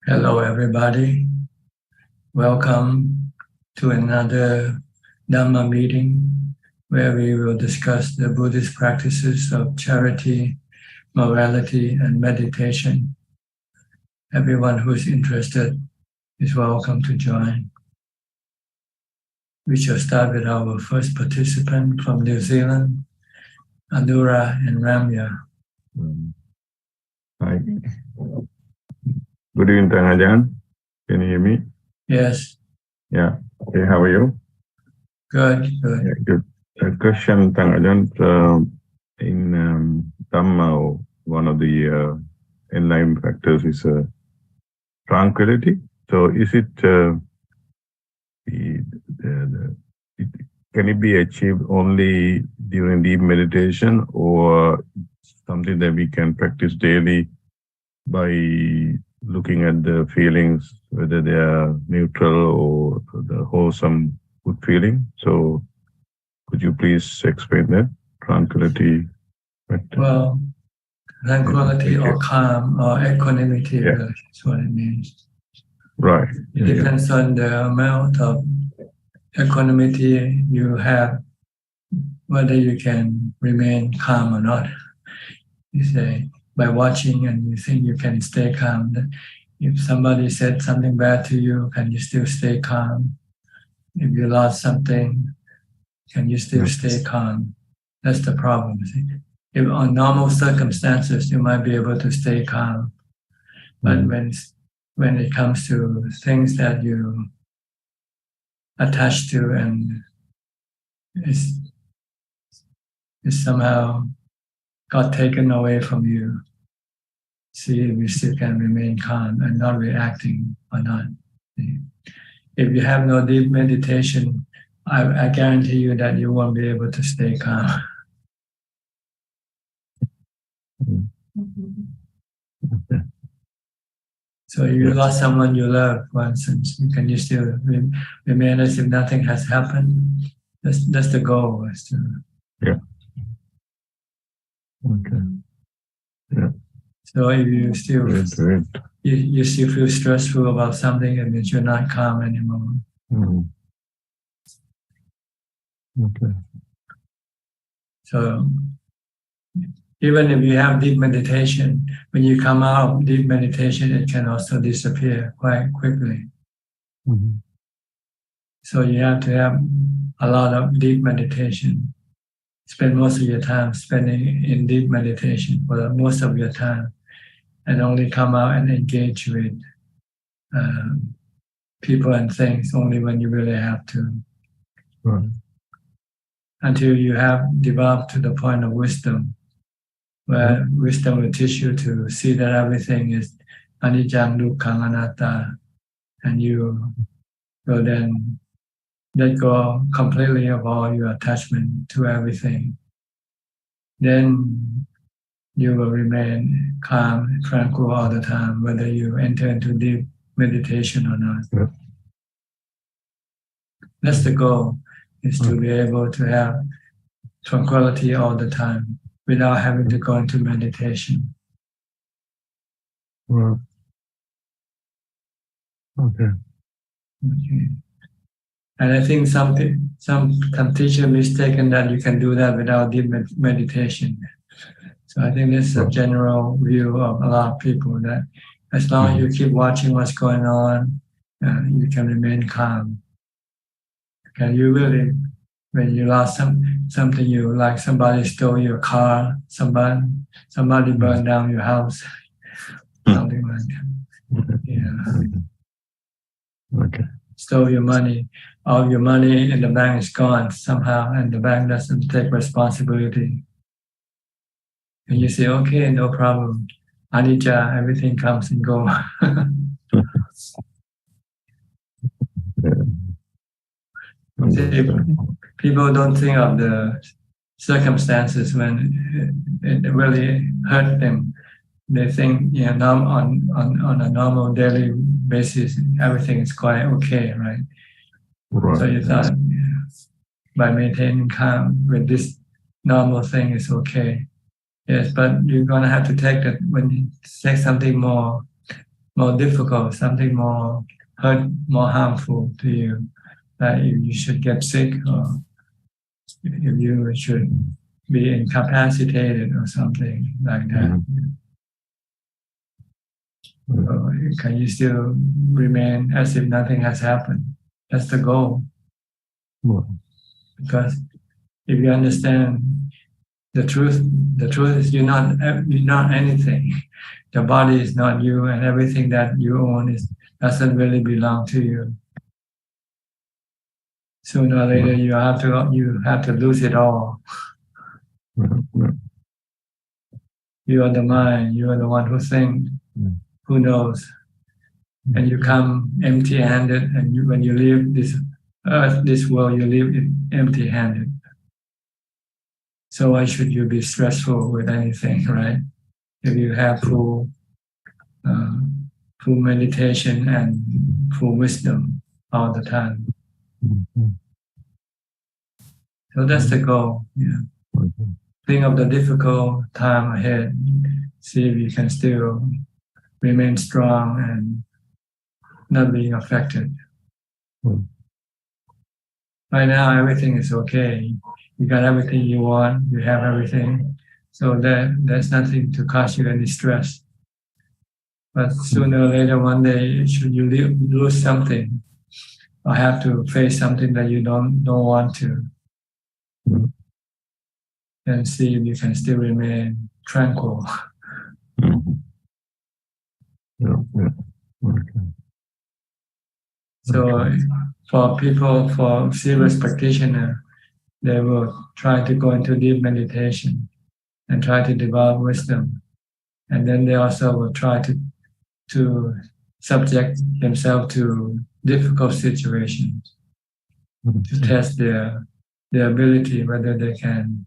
Hello, everybody. Welcome to another Dhamma meeting where we will discuss the Buddhist practices of charity, morality, and meditation. Everyone who is interested is welcome to join. We shall start with our first participant from New Zealand, Anura and Ramya. Hi. Good evening, Ajaan. Can you hear me? Yes. Yeah. Okay, how are you? Good. Yeah, good. A question, Ajaan. In Dhamma, one of the enlightenment factors is tranquility. So is it, can it be achieved only during deep meditation, or something that we can practice daily by looking at the feelings, whether they are neutral or the wholesome good feeling? So could you please explain that? Tranquility. Well, tranquility or calm or equanimity is what it means. Right. It depends on the amount of equanimity you have, whether you can remain calm or not. You say, by watching and you think you can stay calm. If somebody said something bad to you, can you still stay calm? If you lost something, can you still stay calm? That's the problem. If on normal circumstances, you might be able to stay calm. But when it comes to things that you attach to and is somehow got taken away from you, see if you still can remain calm and not reacting or not. If you have no deep meditation, I guarantee you that you won't be able to stay calm. So if you lost someone you love, for instance, can you still remain as if nothing has happened? That's the goal. Yeah. Okay. Yeah. So if you still you still feel stressful about something, it means you're not calm anymore. Okay. So even if you have deep meditation, when you come out of deep meditation, it can also disappear quite quickly. So you have to have a lot of deep meditation. Spend most of your time spending in deep meditation for most of your time, and only come out and engage with people and things only when you really have to. Right. Until you have developed to the point of wisdom, where wisdom will teach you to see that everything is anicca, dukkha, anatta, and you will then let go completely of all your attachment to everything. Then you will remain calm, tranquil all the time, whether you enter into deep meditation or not. Yeah. That's the goal, is to be able to have tranquility all the time without having to go into meditation. Well, okay. And I think some teacher mistaken that you can do that without deep meditation. So I think this is a general view of a lot of people, that as long as you keep watching what's going on, you can remain calm. Can you really, when you lost something you like, somebody stole your car, somebody burned down your house, something like that. Yeah. Okay. Stole your money. All your money in the bank is gone somehow, and the bank doesn't take responsibility. And you say, okay, no problem. Anicca, everything comes and goes. People don't think of the circumstances when it really hurt them. They think, on a normal daily basis, everything is quite okay, right? Right. So you thought, by maintaining calm with this normal thing is okay. Yes, but you're gonna have to take that when you take something more more difficult, something more hurt, more harmful to you, that if you should get sick or if you should be incapacitated or something like that. So can you still remain as if nothing has happened? That's the goal. Because if you understand the truth is you're not anything. The body is not you, and everything that you own doesn't really belong to you. Sooner or later, you have to lose it all. You are the mind. You are the one who thinks, who knows, and you come empty-handed. And when you leave this earth, this world, you leave it empty-handed. So why should you be stressful with anything, right? If you have full meditation and full wisdom all the time. So that's the goal. Yeah. Think of the difficult time ahead. See if you can still remain strong and not being affected. Right now, everything is okay. You got everything you want. You have everything. So there's nothing to cause you any stress. But sooner or later, one day, should you lose something or have to face something that you don't want to, then see if you can still remain tranquil. So for serious practitioners, they will try to go into deep meditation and try to develop wisdom. And then they also will try to subject themselves to difficult situations to test their ability, whether they can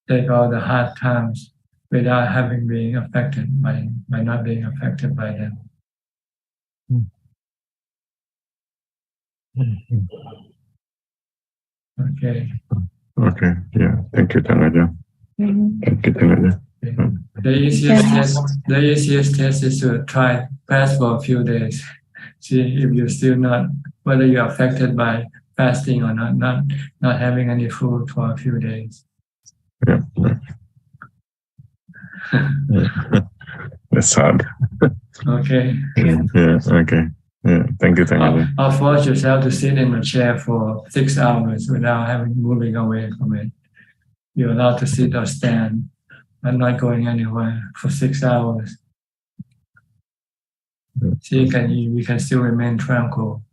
take all the hard times without having been affected by not being affected by them. Okay. Okay. Yeah. Thank you, Thanaja. Thank you, Thanaja. The easiest test is to try fast for a few days. See if you're still not, whether you're affected by fasting or not having any food for a few days. Yeah. That's hard. Okay. Yeah. Okay. Yeah. Thank you, Thanaja. Or force yourself to sit in a chair for 6 hours without moving away from it. You're allowed to sit or stand, but not going anywhere for 6 hours. See, we can still remain tranquil,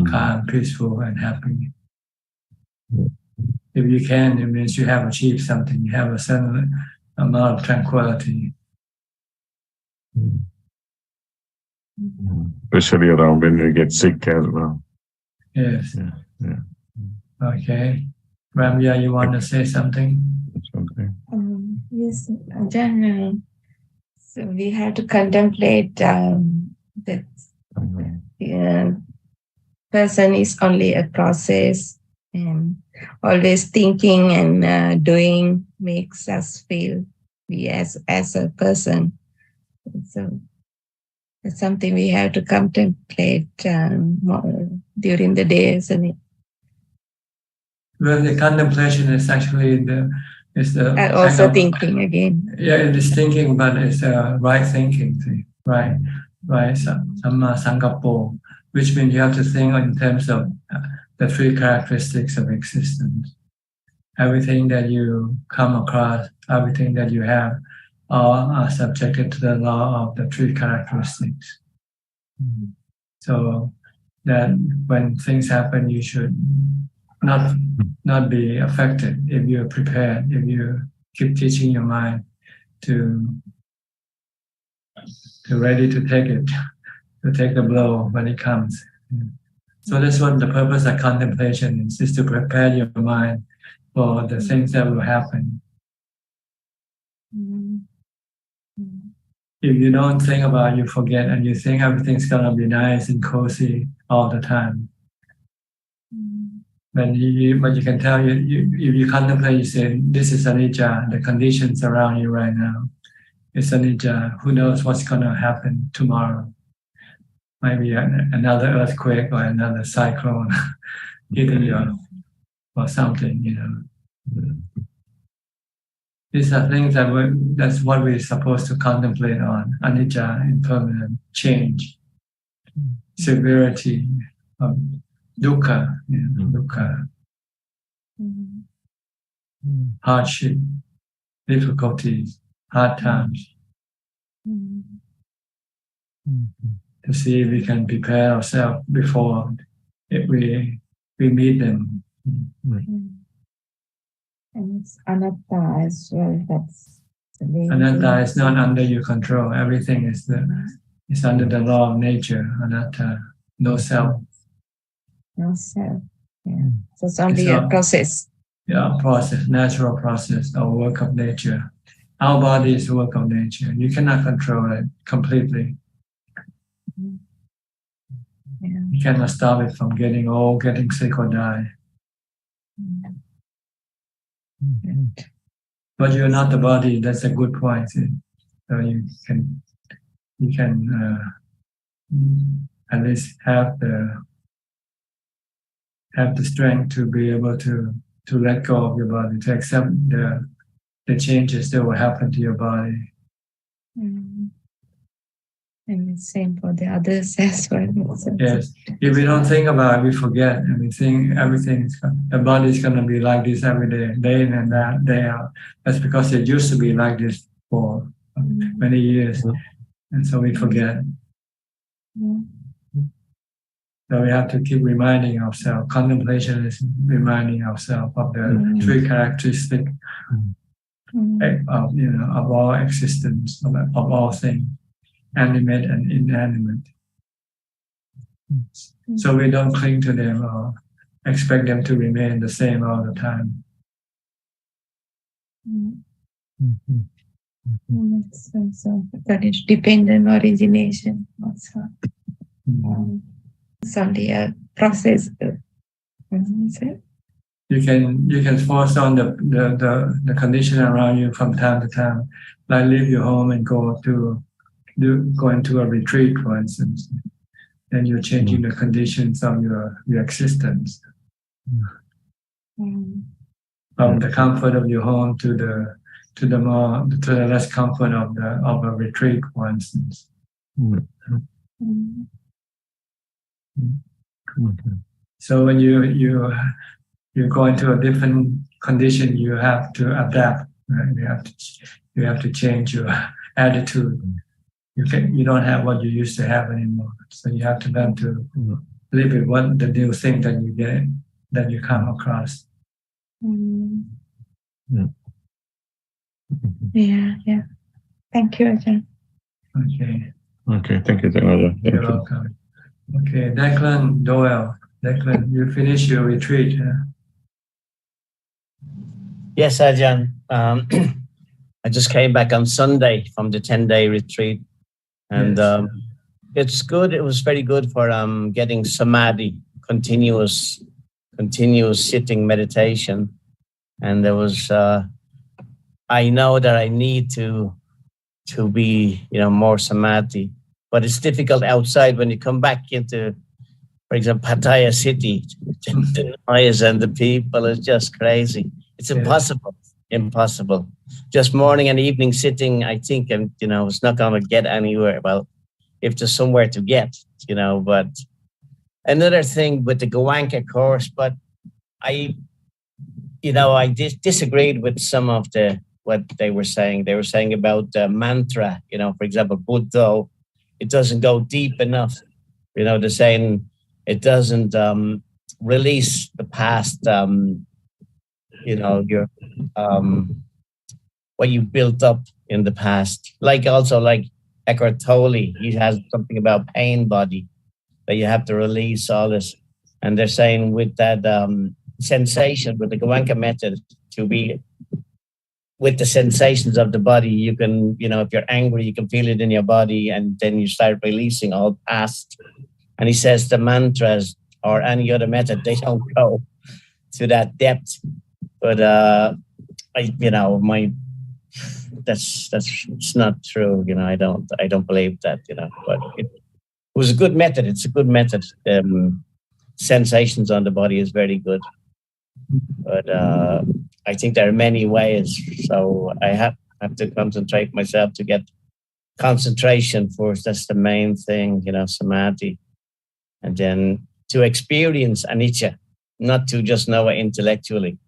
calm, peaceful, and happy. If you can, it means you have achieved something. You have a certain amount of tranquility. Especially around when you get sick as well. Yes. Yeah. Okay. Ramya, you want to say something? Yes, Ajaan. So we have to contemplate that person is only a process, and always thinking and doing makes us feel we as a person. So it's something we have to contemplate more during the day, isn't it? Well, the contemplation is actually also thinking again. Yeah, it is thinking, but it's right thinking, right? Samma Sankappo, which means you have to think in terms of the three characteristics of existence. Everything that you come across, everything that you have, all are subjected to the law of the three characteristics. So that when things happen, you should not be affected if you're prepared, if you keep teaching your mind to ready to take it, to take the blow when it comes. So that's what the purpose of contemplation is to prepare your mind for the things that will happen. If you don't think about it, you forget, and you think everything's gonna be nice and cozy all the time. But you can tell if you contemplate, you say, this is anicca, the conditions around you right now. It's anicca. Who knows what's going to happen tomorrow? Maybe another earthquake or another cyclone hitting you or something, you know. These are things that's what we're supposed to contemplate on. Anicca, impermanent, change, severity, dukkha, dukkha, hardship, difficulties, hard times. To see if we can prepare ourselves before we meet them. And it's anatta as well. That's anatta is not under your control. Everything is under the law of nature. Anatta, no self. No self. Yeah. So it's only a process. Yeah, process, natural process, or work of nature. Our body is work of nature. You cannot control it completely. Yeah. You cannot stop it from getting old, getting sick, or die. But you're not the body. That's a good point. So you can at least have the strength to be able to let go of your body, to accept the changes that will happen to your body. And the same for the others as well. Yes. If we don't think about it, we forget, and we think the body is going to be like this every day in and day out. That's because it used to be like this for many years, and so we forget. So we have to keep reminding ourselves. Contemplation is reminding ourselves of the three characteristics of all existence, of all things, animate and inanimate. So we don't cling to them or expect them to remain the same all the time. So that is dependent origination also. It's only a process. You can force on the condition around you from time to time, like leave your home and go into a retreat, for instance. Then you're changing the conditions of your existence. From the comfort of your home to the less comfort of a retreat, for instance. So when you go into a different condition, you have to adapt. Right? You have to change your attitude. You don't have what you used to have anymore. So you have to learn to live with what the new thing that you get, that you come across. Yeah. Thank you, Ajahn. Okay, thank you, Ajahn. You're welcome. Okay, Declan Doyle. Declan, you finished your retreat. Yes, Ajahn. I just came back on Sunday from the 10-day retreat. And it's good. It was very good for getting samadhi, continuous sitting meditation. And there was, I know that I need to be, more samadhi. But it's difficult outside when you come back into, for example, Pattaya city. The noise and the people is just crazy. It's impossible. Impossible. Just morning and evening sitting, I think, and it's not going to get anywhere. Well, if there's somewhere to get, But another thing with the Goenka course, but I disagreed with some of what they were saying. They were saying about the mantra, for example, Buddha, it doesn't go deep enough. They're saying it doesn't release the past. Your what you built up in the past. Like Eckhart Tolle, he has something about pain body that you have to release all this. And they're saying with that sensation, with the Goenka method, to be with the sensations of the body, you can, if you're angry, you can feel it in your body, and then you start releasing all past. And he says the mantras or any other method, they don't go to that depth. But that's it's not true. I don't believe that. But it was a good method. It's a good method. Sensations on the body is very good, but I think there are many ways. So I have to concentrate myself to get concentration first. That's the main thing, samadhi, and then to experience anicca, not to just know it intellectually.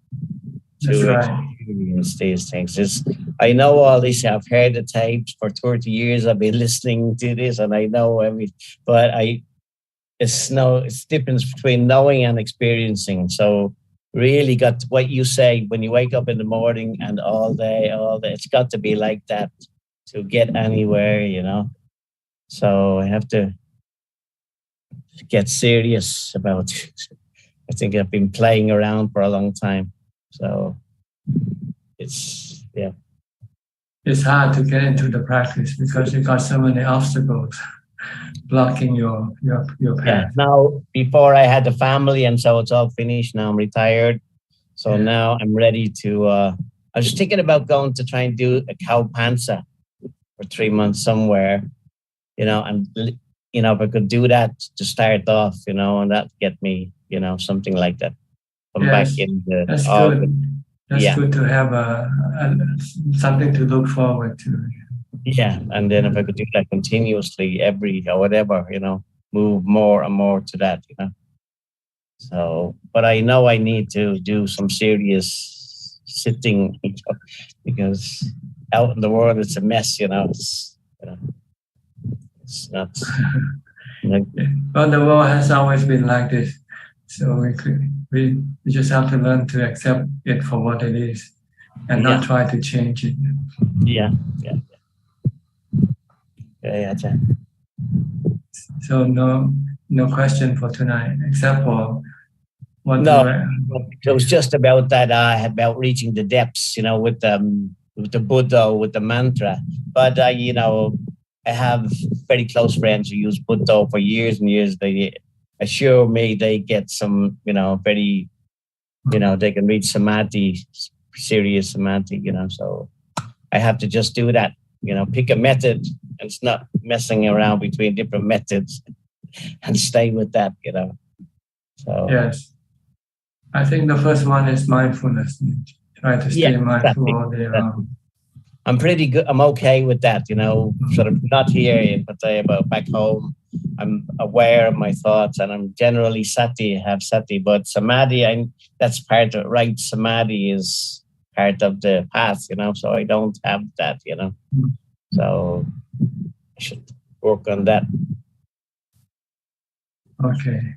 That's To right. experience these things. I know all this. I've heard the tapes for 30 years. I've been listening to this, and I know everything. But it's difference between knowing and experiencing. So really got what you say when you wake up in the morning and all day. It's got to be like that to get anywhere. So I have to get serious about it. I think I've been playing around for a long time. So it's hard to get into the practice because you got so many obstacles blocking your path. Yeah. Now, before I had a family, and so it's all finished. Now I'm retired. So now I'm ready to. I was thinking about going to try and do a cow panza for 3 months somewhere, and if I could do that to start off, and that get me, something like that. Come back in the. That's good. That's good to have something to look forward to. Yeah, and then if I could do that continuously or whatever, move more and more to that, So, but I know I need to do some serious sitting, because out in the world it's a mess, It's not. Well, the world has always been like this. So we just have to learn to accept it for what it is and not try to change it. Yeah. So no question for tonight, except for what. No, it was just about that. About reaching the depths, with the Buddha, with the mantra. But I have very close friends who use Buddha for years and years. They assure me they get some, very, they can reach samadhi, serious samadhi. So I have to just do that. Pick a method and it's not messing around between different methods, and stay with that. So yes, I think the first one is mindfulness. Try to stay mindful all day long. I'm pretty good. I'm okay with that, sort of not here, but back home, I'm aware of my thoughts and I'm generally have sati, but samadhi, that's part of it, right? Samadhi is part of the path, so I don't have that, So I should work on that. Okay.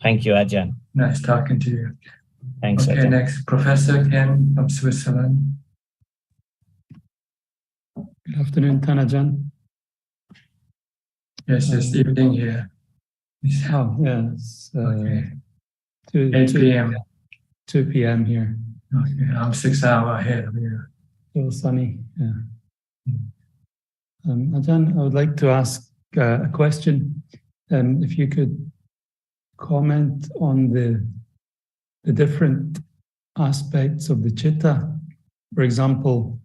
Thank you, Ajaan. Nice talking to you. Thanks, okay, Ajaan. Next, Professor Ken from Switzerland. Good afternoon, Ajaan. Yes, it's evening here. Oh, yeah. It's 8 p.m. 2 p.m. here. Okay, I'm 6 hours ahead of you. Still sunny, yeah. Ajaan, I would like to ask a question. If you could comment on the different aspects of the citta. For example,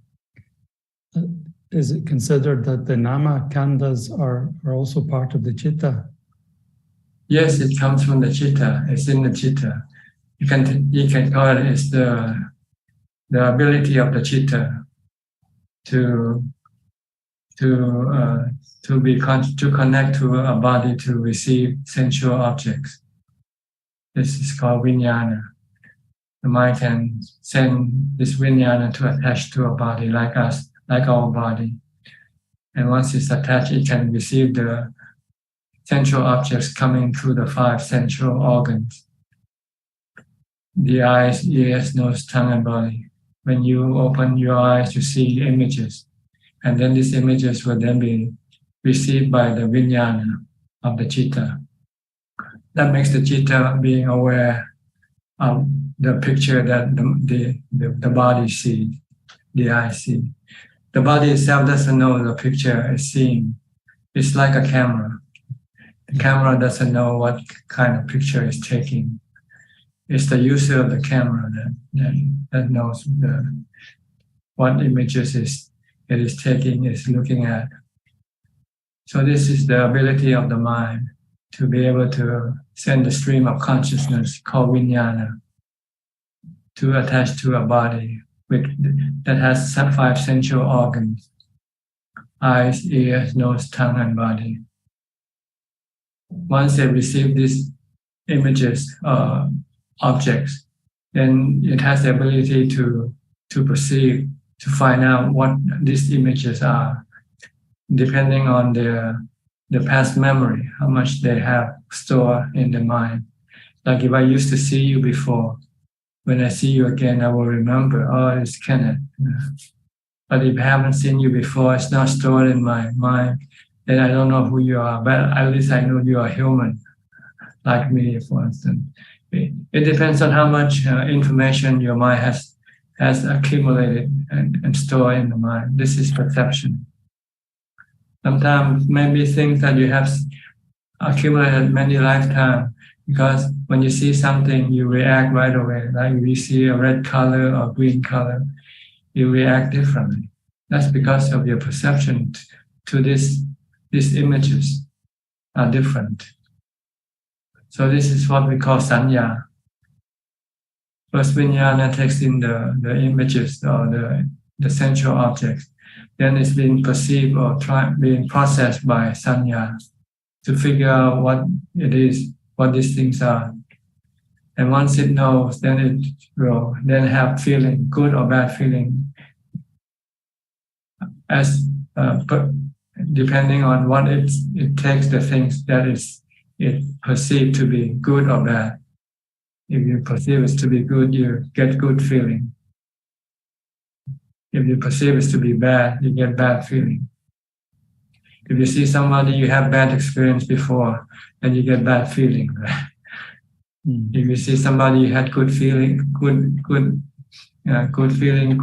is it considered that the nama khandhas are also part of the citta? Yes, it comes from the citta. It's in the citta. You can call it as the ability of the citta to connect to a body to receive sensual objects. This is called vijnana. The mind can send this vijnana to attach to a body like us, like our body. And once it's attached, it can receive the sensual objects coming through the 5 sensual organs: the eyes, ears, nose, tongue, and body. When you open your eyes, you see images. And then these images will then be received by the vijnana of the citta. That makes the citta being aware of the picture that the body sees, the eye sees. The body itself doesn't know the picture is seeing. It's like a camera. The camera doesn't know what kind of picture it's taking. It's the user of the camera that knows what images is it is taking, is looking at. So this is the ability of the mind to be able to send the stream of consciousness called vijnana to attach to a body that has 5 sensual organs: eyes, ears, nose, tongue, and body. Once they receive these images or objects, then it has the ability to perceive, to find out what these images are, depending on the past memory, how much they have stored in the mind. Like if I used to see you before, when I see you again, I will remember, oh, it's Kenneth. But if I haven't seen you before, it's not stored in my mind, then I don't know who you are, but at least I know you are human, like me, for instance. It depends on how much information your mind has accumulated and stored in the mind. This is perception. Sometimes maybe things that you have accumulated many lifetimes, because when you see something, you react right away. Like if you see a red color or green color, you react differently. That's because of your perception to these images are different. So this is what we call sanya. First, vijnana takes in the images or the sensual objects. Then it's being perceived or being processed by sanya to figure out what it is, what these things are. And once it knows, then it will then have feeling, good or bad feeling, as depending on what it takes the things that it perceived to be good or bad. If you perceive it to be good, you get good feeling. If you perceive it to be bad, you get bad feeling. If you see somebody you have bad experience before, then you get bad feeling. Right? If you see somebody you had good feeling, good feeling,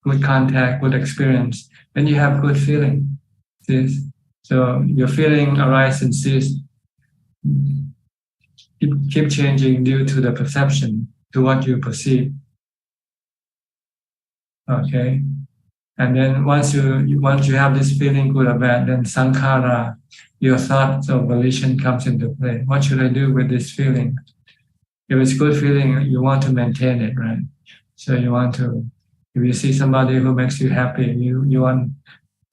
good contact, good experience, then you have good feeling. So your feeling arises and ceases. Keep changing due to the perception, to what you perceive. Okay, and then once you have this feeling, good or bad, then sankhara, your thoughts or volition comes into play. What should I do with this feeling? If it's good feeling, you want to maintain it, right? So you want to. If you see somebody who makes you happy, you want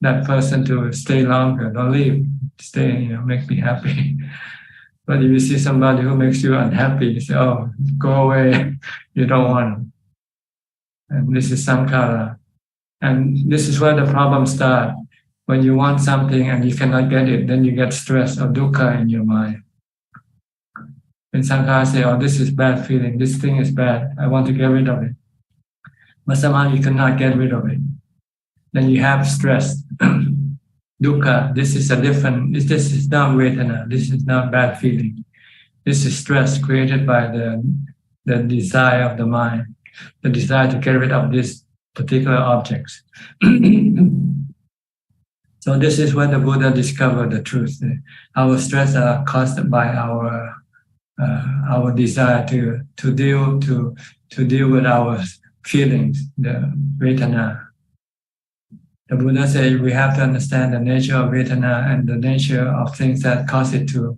that person to stay longer. Don't leave. Stay. Make me happy. But if you see somebody who makes you unhappy, you say, "Oh, go away." You don't want them. And this is sankhara. And this is where the problems start. When you want something and you cannot get it, then you get stress or dukkha in your mind. When sankhara say, "Oh, this is bad feeling. This thing is bad. I want to get rid of it." But somehow you cannot get rid of it. Then you have stress. Dukkha, this is not vedana, this is not bad feeling. This is stress created by the desire of the mind, the desire to get rid of these particular objects. So this is when the Buddha discovered the truth. Our stress are caused by our desire to deal with our feelings, the vedana. The Buddha said we have to understand the nature of vedana and the nature of things that cause it to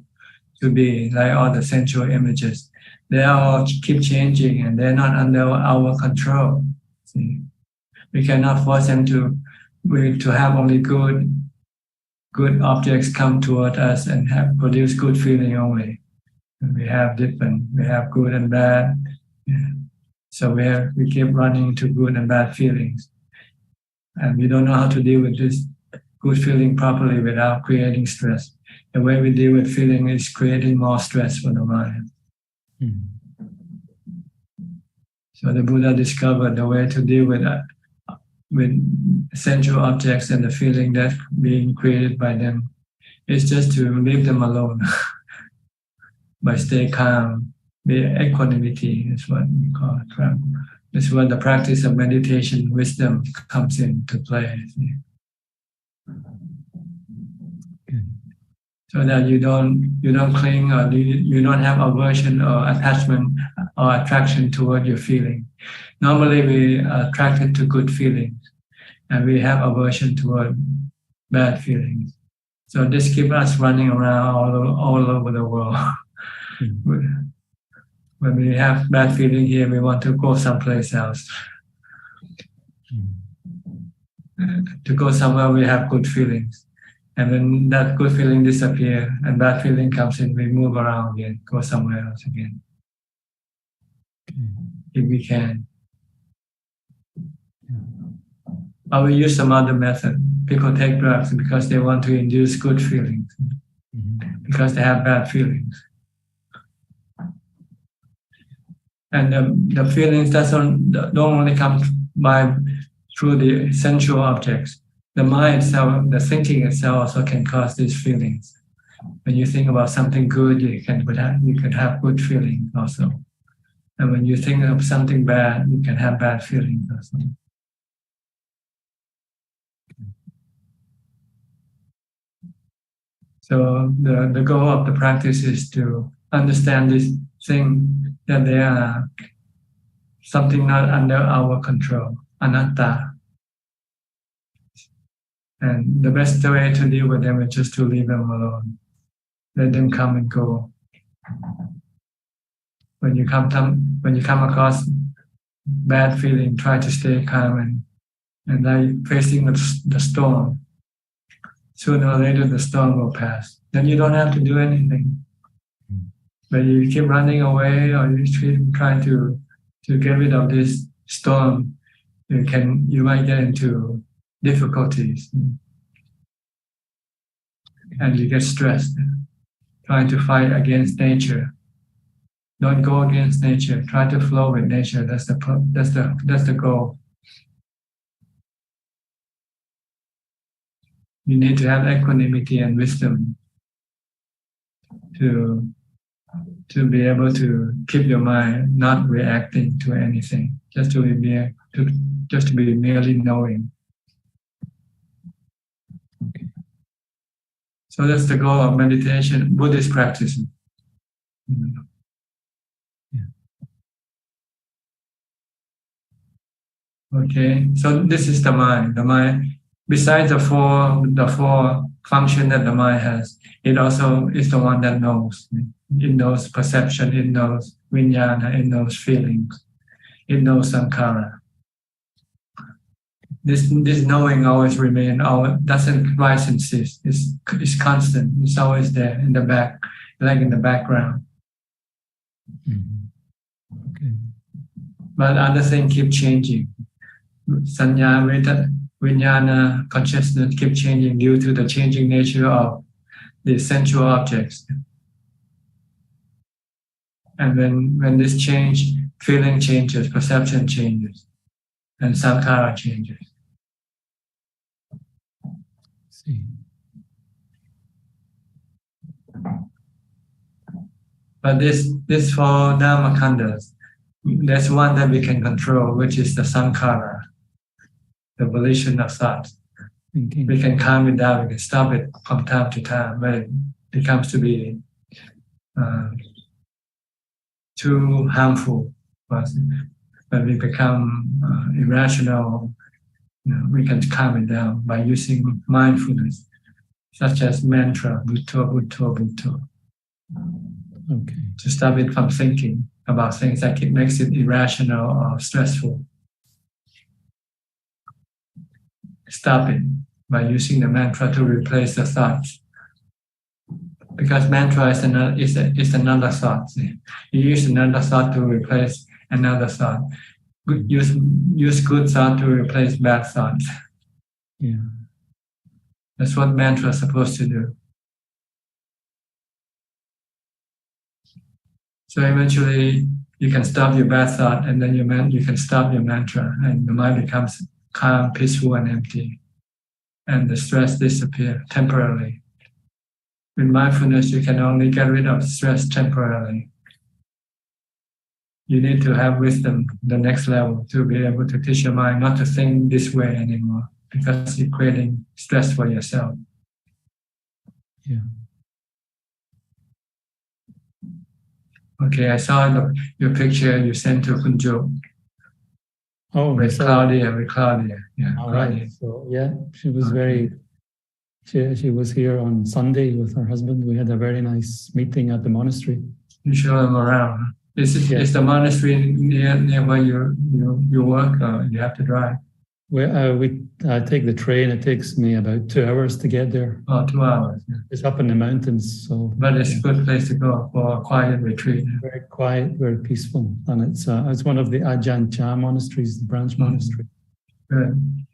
be like all the sensual images. They all keep changing and they're not under our control. See? We cannot force them to have only good objects come toward us and produce good feeling only. We have good and bad. Yeah. So we keep running into good and bad feelings. And we don't know how to deal with this good feeling properly without creating stress. The way we deal with feeling is creating more stress for the mind. So the Buddha discovered the way to deal with sensual objects and the feeling that being created by them is just to leave them alone. By stay calm, be equanimity is what we call it. This is when the practice of meditation, wisdom comes into play. So that you don't cling or you don't have aversion or attachment or attraction toward your feeling. Normally we are attracted to good feelings. and we have aversion toward bad feelings. So this keeps us running around all over the world. When we have bad feeling here, we want to go someplace else. To go somewhere we have good feelings. And when that good feeling disappears and bad feeling comes in, we move around again, go somewhere else again. If we can. Or we use some other method. People take drugs because they want to induce good feelings, because they have bad feelings. And the feelings don't only come through the sensual objects. The mind itself, the thinking itself also can cause these feelings. When you think about something good, you can have good feelings also. And when you think of something bad, you can have bad feelings also. So the goal of the practice is to understand this thing, that they are something not under our control, anatta. And the best way to deal with them is just to leave them alone. Let them come and go. When you come across bad feeling, try to stay calm and like facing the storm. Sooner or later, the storm will pass. Then you don't have to do anything. But you keep running away, or you keep trying to get rid of this storm, you might get into difficulties, and you get stressed, trying to fight against nature. Don't go against nature. Try to flow with nature. That's the goal. You need to have equanimity and wisdom to be able to keep your mind not reacting to anything, just to be merely knowing. Okay. So that's the goal of meditation, Buddhist practice. Okay, so this is the mind. The mind, besides the four functions that the mind has, it also is the one that knows. It knows perception, it knows vijnana, it knows feelings, it knows sankhara. This knowing always remains, doesn't rise and cease. It's constant. It's always there in the back, like in the background. Okay. But other things keep changing. Sanya, vijnana, consciousness keep changing due to the changing nature of the sensual objects. And when this change, feeling changes, perception changes, and sankhara changes. See. But this four dhamma khandhas, there's one that we can control, which is the sankhara, the volition of thoughts. We can calm it down, we can stop it from time to time, but it becomes to be too harmful. When we become irrational, we can calm it down by using mindfulness, such as mantra, bhutto, bhutto, bhutto. Okay. To stop it from thinking about things like it makes it irrational or stressful. Stop it by using the mantra to replace the thoughts. Because mantra is another thought. You use another thought to replace another thought. Use good thought to replace bad thoughts. Yeah. That's what mantra is supposed to do. So eventually you can stop your bad thought, and then you can stop your mantra, and the mind becomes calm, peaceful, and empty. And the stress disappears temporarily. With mindfulness, you can only get rid of stress temporarily. You need to have wisdom, the next level, to be able to teach your mind not to think this way anymore, because you're creating stress for yourself. Yeah. Okay, I saw your picture you sent to Kunjo. Oh, with Claudia. Yeah, all Claudia. right. So yeah, she was very. She was here on Sunday with her husband. We had a very nice meeting at the monastery. You show them around. Is the monastery near where you work, or you have to drive? We take the train. It takes me about 2 hours to get there. Oh, 2 hours. Yeah. It's up in the mountains, so. But it's a good place to go for a quiet retreat. Very quiet, very peaceful, and it's one of the Ajaan monasteries, the branch monastery. Good.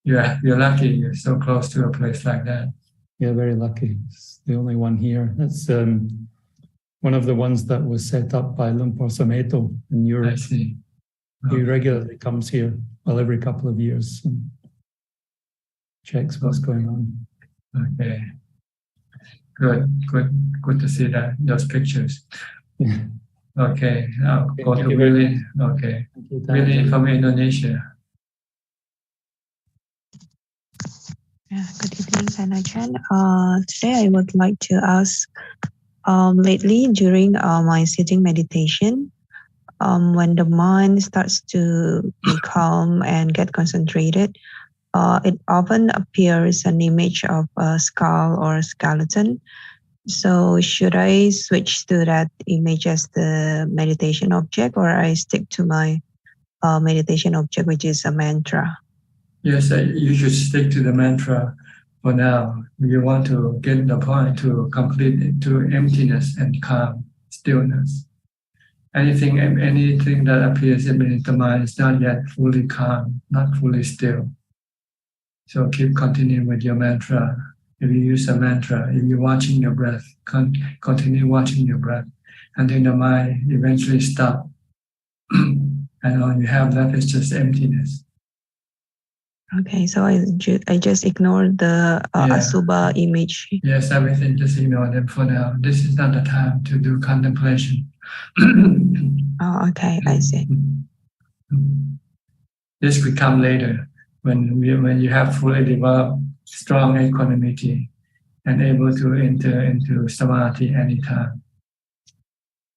You're lucky. You're so close to a place like that. Yeah, very lucky. It's the only one here. It's one of the ones that was set up by Lumpur Sameto in Europe. I see. He regularly comes here, well, every couple of years, and checks what's going on. Okay. Good to see those pictures. Yeah. Okay. Now go to Willie. Okay. Willie from Indonesia. Yeah, good evening, Ajaan. Today I would like to ask, lately during my sitting meditation, when the mind starts to be calm and get concentrated, it often appears an image of a skull or a skeleton. So should I switch to that image as the meditation object, or I stick to my meditation object, which is a mantra? Yes, you should stick to the mantra for now. You want to get the point to complete it, to emptiness and calm, stillness. Anything that appears in the mind is not yet fully calm, not fully still. So keep continuing with your mantra. If you use a mantra, if you're watching your breath, continue watching your breath until the mind eventually stops. And all you have left is just emptiness. Okay, so I just ignore the Asubha image. Yes, everything, just ignore them for now. This is not the time to do contemplation. Oh, okay, I see. This will come later when you have fully developed strong equanimity and able to enter into samadhi anytime.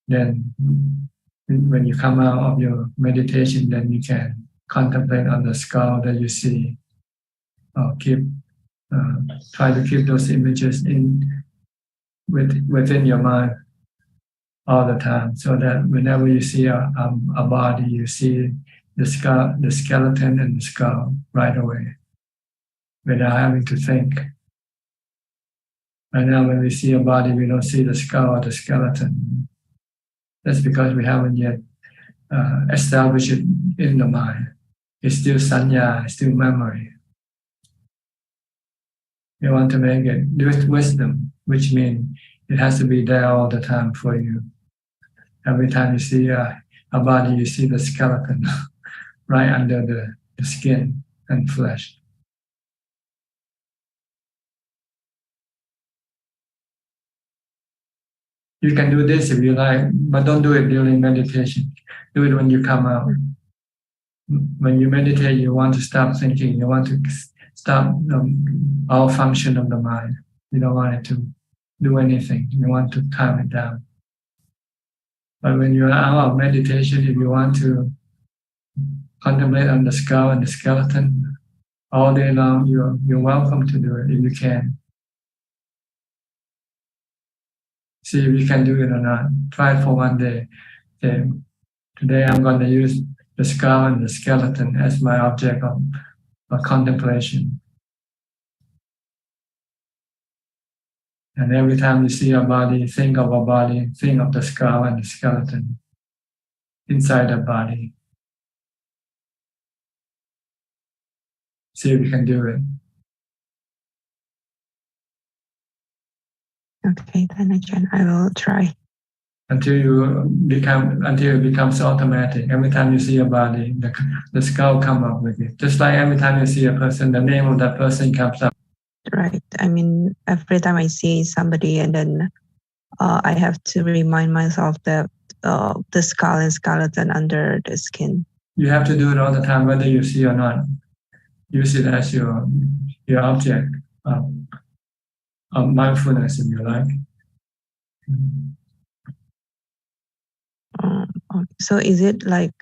Then when you come out of your meditation, then you can contemplate on the skull that you see. Or try to keep those images within your mind all the time, so that whenever you see a body, you see the skeleton and the skull right away, without having to think. Right now, when we see a body, we don't see the skull or the skeleton. That's because we haven't yet established it in the mind. It's still sanya, it's still memory. You want to make it with wisdom, which means it has to be there all the time for you. Every time you see a body, you see the skeleton right under the skin and flesh. You can do this if you like, but don't do it during meditation. Do it when you come out. When you meditate, you want to stop thinking. You want to stop all function of the mind. You don't want it to do anything. You want to calm it down. But when you're out of meditation, if you want to contemplate on the skull and the skeleton all day long, you're welcome to do it if you can. See if you can do it or not. Try it for one day. Okay. Today I'm going to use the skull and the skeleton as my object of contemplation. And every time you see a body, think of a body, think of the skull and the skeleton inside the body. See if you can do it. Okay, then Ajaan, I will try. Until it becomes automatic. Every time you see a body, the skull comes up with it. Just like every time you see a person, the name of that person comes up. Right. I mean, every time I see somebody, and then I have to remind myself that the skull and skeleton under the skin. You have to do it all the time, whether you see or not. Use it as your object of mindfulness, if you like. So is it like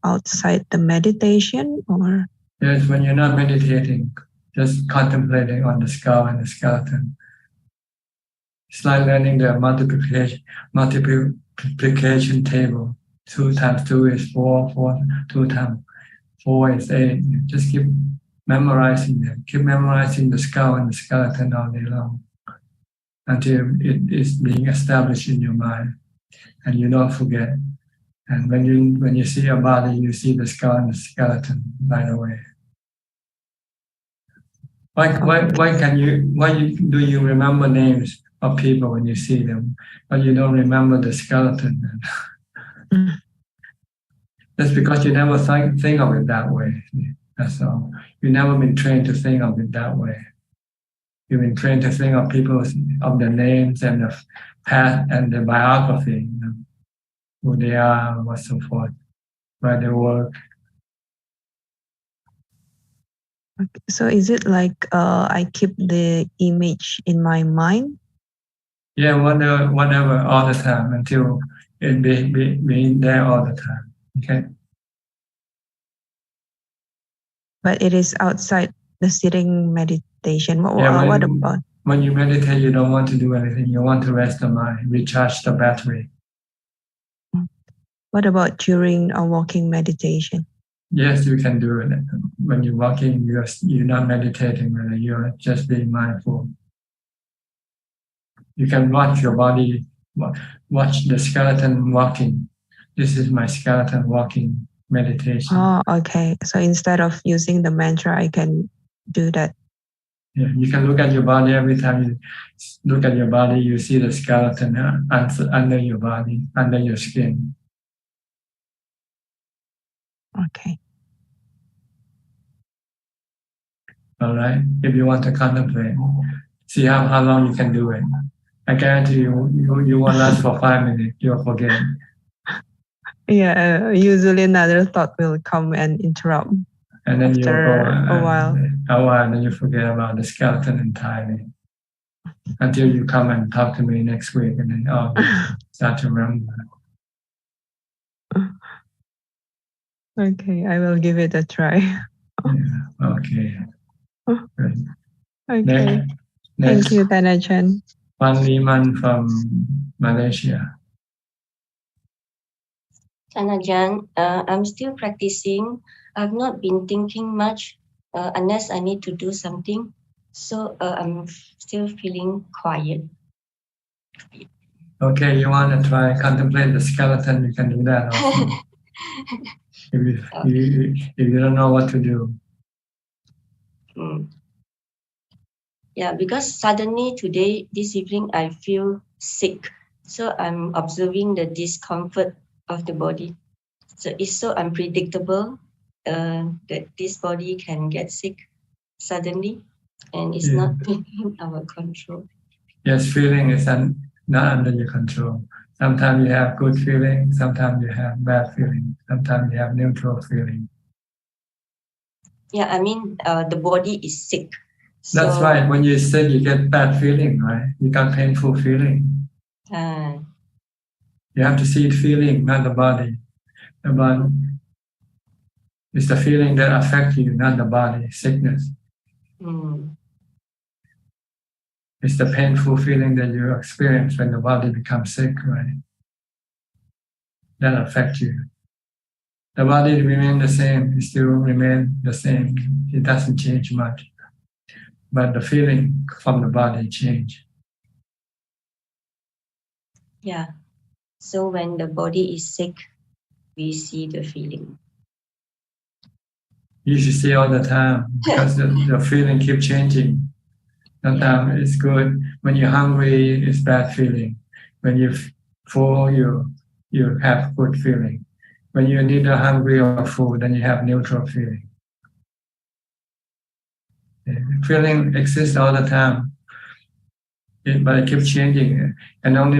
outside the meditation or? Yes, when you're not meditating, just contemplating on the skull and the skeleton. It's like learning the multiplication table. 2 times 2 is 4, 2 times 4 is 8. Just keep memorizing them. Keep memorizing the skull and the skeleton all day long until it is being established in your mind and you don't forget. And when you see your body, you see the skull and the skeleton right away. Why do you remember names of people when you see them, but you don't remember the skeleton? That's because you never think of it that way. That's all. You've never been trained to think of it that way. You've been trained to think of people, of the names and the past and the biography, who they are, what so forth, where they work. So is it like I keep the image in my mind? Yeah, whatever, all the time until it being there all the time. Okay. But it is outside the sitting meditation. What about? When you meditate, you don't want to do anything. You want to rest the mind, recharge the battery. What about during a walking meditation? Yes, you can do it. When you're walking, you're not meditating, you're just being mindful. You can watch your body, watch the skeleton walking. This is my skeleton walking meditation. Oh, okay. So instead of using the mantra, I can do that. Yeah, you can look at your body. Every time you look at your body, you see the skeleton under your body, under your skin. Okay. All right. If you want to contemplate, see how long you can do it. I guarantee you won't last for 5 minutes. You'll forget. Yeah. Usually another thought will come and interrupt. And then you'll go a while. And then you forget about the skeleton entirely. Until you come and talk to me next week, and then start to remember. Okay, I will give it a try. Yeah, okay. Good. Okay. Next. Thank you, Ajaan. Wan Liman from Malaysia. Ajaan, I'm still practicing. I've not been thinking much unless I need to do something. So I'm still feeling quiet. Okay, you want to try contemplate the skeleton, you can do that also. if you don't know what to do. Yeah, because suddenly today, this evening, I feel sick. So I'm observing the discomfort of the body. So it's so unpredictable that this body can get sick suddenly, and it's not within our control. Yes, feeling is not under your control. Sometimes you have good feeling, sometimes you have bad feeling, sometimes you have neutral feeling. Yeah, I mean, the body is sick. That's right. When you're sick, you get bad feeling, right? You got painful feeling. You have to see the feeling, not the body. The body is the feeling that affects you, not the body. Sickness. It's the painful feeling that you experience when the body becomes sick, right? That affects you. The body remains the same. It still remains the same. It doesn't change much. But the feeling from the body change. Yeah. So when the body is sick, we see the feeling. You should see all the time because the feeling keeps changing. Sometimes it's good. When you're hungry, it's bad feeling. When you're full, you have good feeling. When you're neither hungry or full, then you have neutral feeling. Feeling exists all the time, but it keeps changing, and it only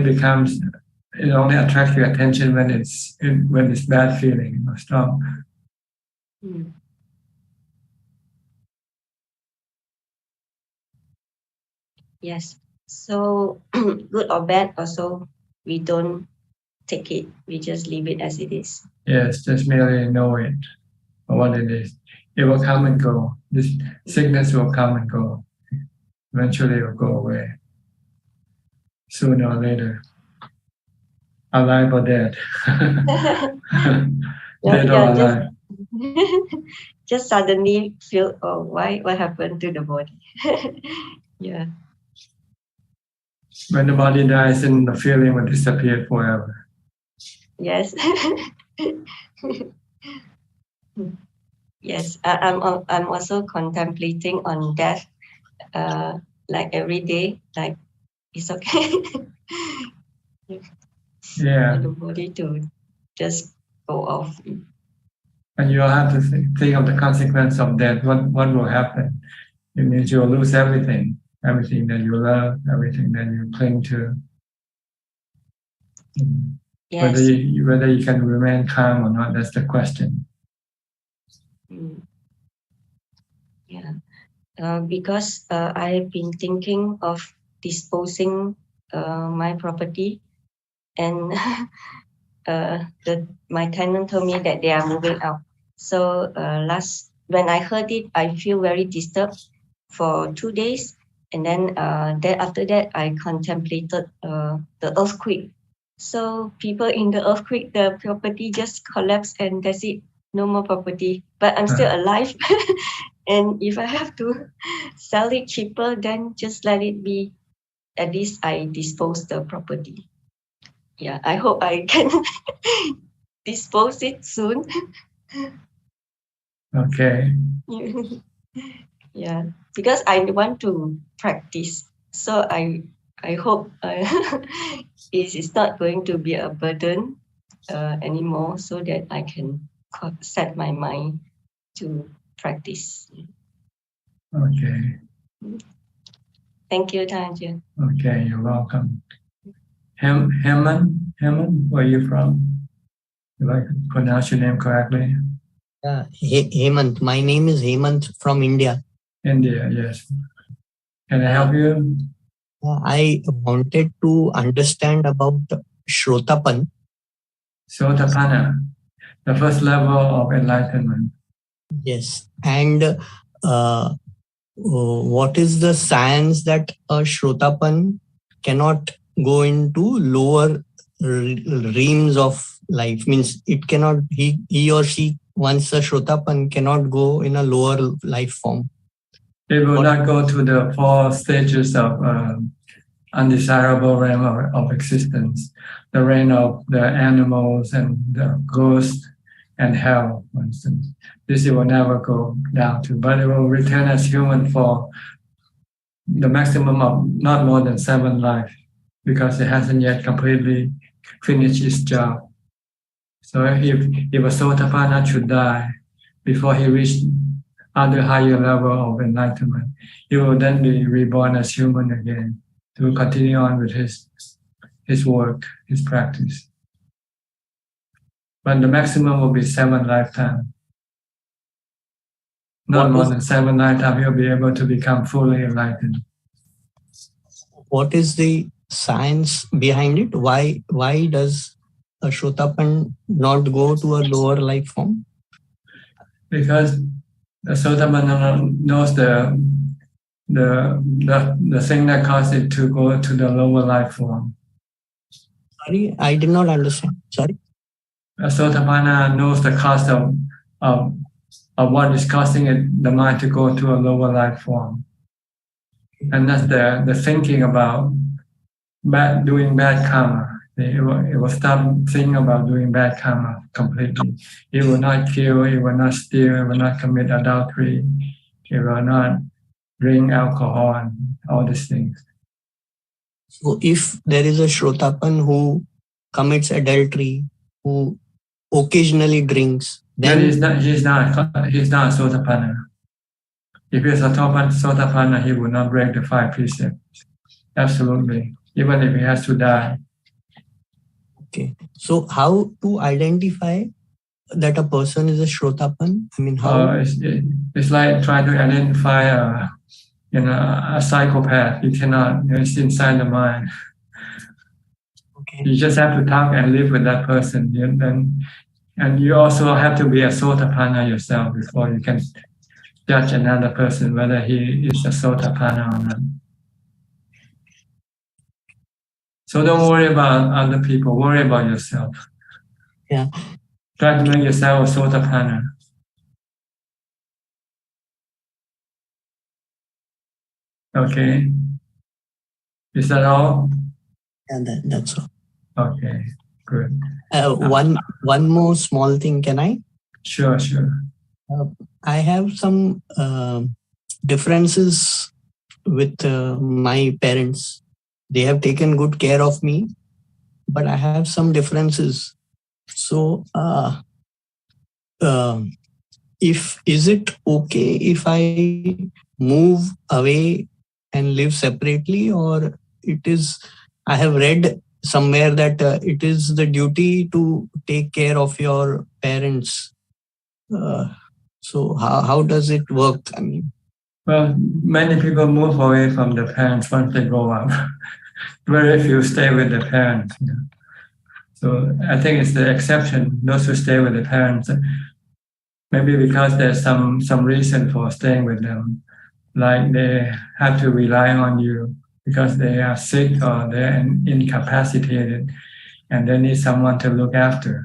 attracts your attention when it's bad feeling or strong. Yes. So good or bad, also we don't take it. We just leave it as it is. Yes, just merely know it for what it is. It will come and go. This sickness will come and go. Eventually it will go away. Sooner or later. Alive or dead. Dead or alive. Just suddenly feel, oh, what happened to the body? Yeah. When the body dies, then the feeling will disappear forever. Yes. Yes, I'm also contemplating on death, like every day, like it's okay. Yeah. For the body to just go off. And you have to think of the consequence of death. What will happen? It means you'll lose everything that you love, everything that you cling to. Yes. Whether you can remain calm or not, that's the question. Yeah, because I've been thinking of disposing my property, and my tenant told me that they are moving out. So when I heard it, I feel very disturbed for 2 days, and then after that I contemplated the earthquake. So people in the earthquake, the property just collapsed, and that's it. No more property, but I'm still alive. And if I have to sell it cheaper, then just let it be. At least I dispose the property. Yeah, I hope I can dispose it soon. Okay. Yeah, because I want to practice. So I hope it is not going to be a burden anymore, so that I can set my mind to practice. Okay. Thank you, Ajaan. Okay, you're welcome. Heman, where are you from? If I could pronounce your name correctly. Hemant. My name is Hemant from India. India, yes. Can I help you? I wanted to understand about Shrotapan. Sotapana, the first level of enlightenment. Yes. And what is the science that a Shrotapan cannot go into lower realms of life? Means it cannot, he or she, once a Shrotapan, cannot go in a lower life form. It will not go to the 4 stages of undesirable realm of existence, the realm of the animals and the ghosts and hell, for instance. This it will never go down to, but it will return as human for the maximum of not more than 7 lives, because it hasn't yet completely finished its job. So if a Sotapanna should die before he reached other higher level of enlightenment, he will then be reborn as human again to continue on with his work, his practice. But the maximum will be 7 lifetimes. Not more than 7 lifetimes, he'll be able to become fully enlightened. What is the science behind it? Why does a Shrotapan not go to a lower life form? Because the Sotapanna knows the thing that caused it to go to the lower life form. Sorry, I did not understand. Sorry. A Sotapanna knows the cause of what is causing the mind to go to a lower life form. And that's the thinking about doing bad karma. It will stop thinking about doing bad karma completely. It will not kill, it will not steal, it will not commit adultery, it will not drink alcohol and all these things. So if there is a Shrotapan who commits adultery, who occasionally drinks, then he's not Sotapanna. If he's a Sotapanna, he will not break the 5 precepts. Absolutely. Even if he has to die. Okay. So how to identify that a person is a Shrotapan? I mean, how? It's like trying to identify a psychopath. You cannot, it's inside the mind. Okay. You just have to talk and live with that person. And you also have to be a Sotapanna yourself before you can judge another person whether he is a Sotapanna or not. So don't worry about other people, worry about yourself. Yeah. Try to make yourself a Sotapanna. Okay. Is that all? Yeah, that's all. Okay, good. One more small thing, can I? Sure. I have some differences with my parents. They have taken good care of me, but I have some differences. So, is it okay if I move away and live separately, or I have read somewhere that it is the duty to take care of your parents. So how does it work? I mean, well, many people move away from the parents once they grow up. Very few stay with the parents. So I think it's the exception. Those who stay with the parents, maybe because there's some reason for staying with them, like they have to rely on you because they are sick or they're incapacitated, and they need someone to look after.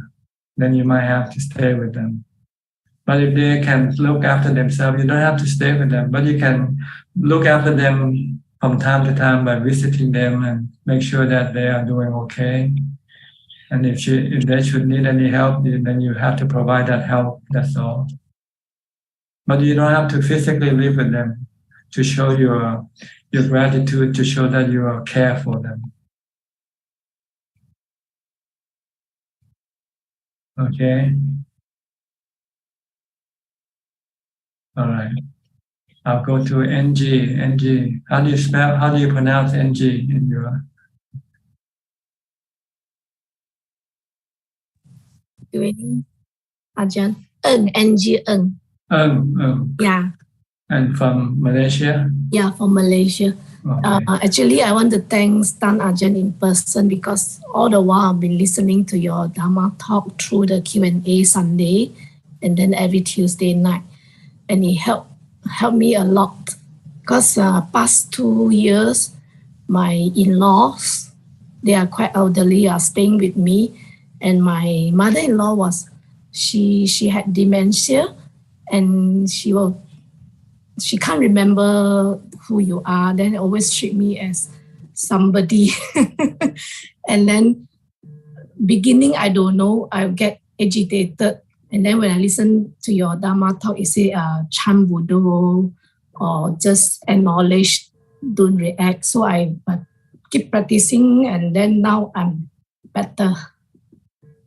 Then you might have to stay with them. But if they can look after themselves, you don't have to stay with them, but you can look after them from time to time by visiting them and make sure that they are doing okay. And if they should need any help, then you have to provide that help. That's all. But you don't have to physically live with them to show your gratitude, to show that you care for them. Okay. All right. I'll go to NG. NG. How do you pronounce NG in your? Ajahn. NG. Yeah. And from Malaysia? Yeah, from Malaysia. Okay. Actually, I want to thank Stan Ajahn in person because all the while I've been listening to your Dhamma talk through the Q&A Sunday and then every Tuesday night. And it helped me a lot because past 2 years, my in-laws, they are quite elderly, are staying with me. And my mother-in-law she had dementia and she can't remember who you are. Then always treat me as somebody. And then beginning, I don't know, I'll get agitated. And then when I listen to your Dhamma talk, it say chant Buddha or just acknowledge, don't react. So I keep practicing and then now I'm better.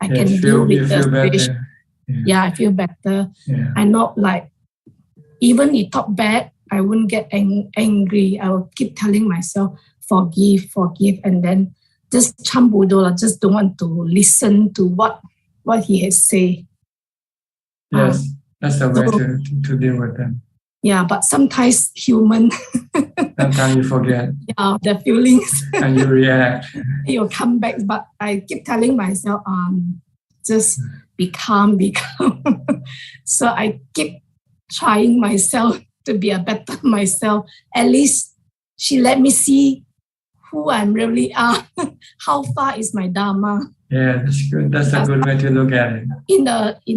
I can deal with the situation. Yeah, I feel better. Yeah. I'm not like, even if talk bad, I wouldn't get angry. I will keep telling myself, forgive. And then just chant Buddha. I just don't want to listen to what he has said. Yes, that's the way to deal with them. Yeah, but sometimes human. Sometimes you forget. Yeah, the feelings. And you react. You'll come back, but I keep telling myself, just be calm. So I keep trying myself to be a better myself. At least she let me see who I really are. How far is my Dharma? Yeah, that's good. That's a good way to look at it. In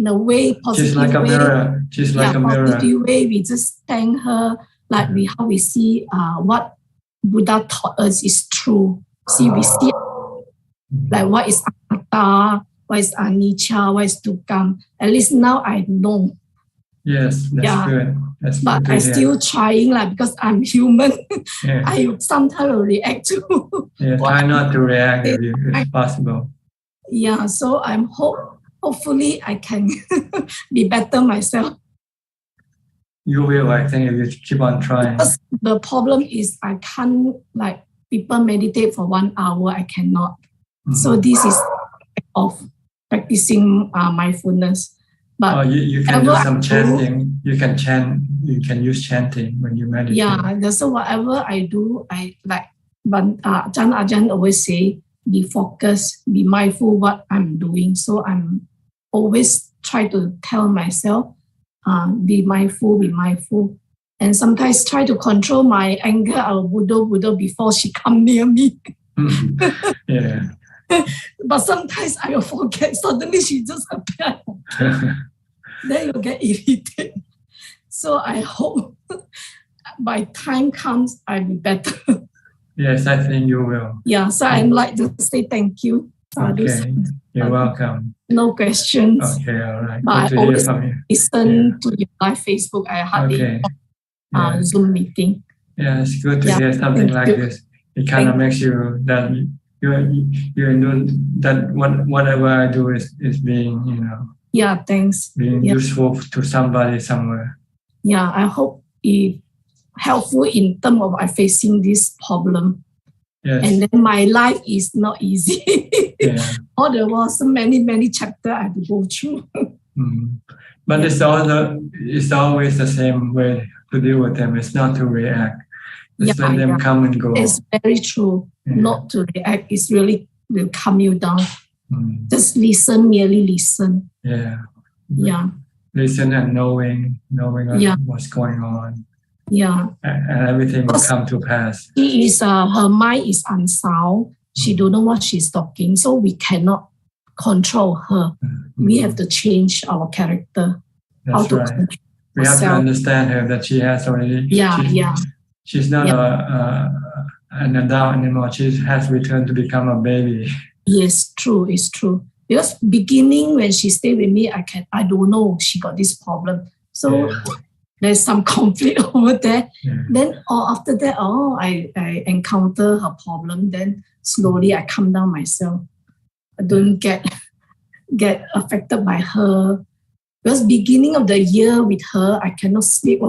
a way, positive Just like a way. Mirror. Just like a mirror. Positive way. We just thank her, like how we see what Buddha taught us is true. See, we see like what is anatta, what is anicca, what is dukkha. At least now I know. Yes, that's good. That's but good. I still trying because I'm human. Yeah. I sometimes react to. Yeah, try not to react if it's possible. Yeah, so I'm hopefully I can be better myself. You will, I think, if you keep on trying. Because the problem is I can't people meditate for 1 hour. I cannot. Mm-hmm. So this is of practicing mindfulness. But you can do some chanting. You can chant. You can use chanting when you meditate. Yeah, so whatever I do, I like. But Ajahn always say, be focused, be mindful what I'm doing. So I'm always try to tell myself, be mindful, be mindful. And sometimes try to control my anger or Buddha before she come near me. Yeah. But sometimes I will forget. Suddenly she just appears. Then you get irritated. So I hope by time comes, I'll be better. Yes, I think you will. Yeah, so I'd like to say thank you. Okay, you're welcome. No questions. Okay, all right. But Good I to hear always from you. listen to your live Facebook. I hardly Zoom meeting. Yeah, it's good to hear something like this. It kind of makes you that you know that whatever I do is being, you know. Yeah, thanks. Being useful to somebody somewhere. Yeah, I hope it helpful in terms of I facing this problem. Yes. And then my life is not easy. All there was so many chapters I have to go through. But it's always the same way to deal with them. It's not to react. Just let them come and go. It's very true. Not to react. It's really will calm you down. Just listen, merely listen. Yeah. Listen and knowing what's going on. Yeah. And everything will come to pass. She is her mind is unsound. She don't know what she's talking, so we cannot control her. We have to change our character. That's right. We have to understand her that she has already. She's not an adult anymore. She has returned to become a baby. Yes, true. It's true. Because beginning when she stayed with me, I don't know she got this problem. So there's some conflict over there. Then after that, I encounter her problem. Then slowly I calm down myself. I don't get affected by her. Because beginning of the year with her, I cannot sleep.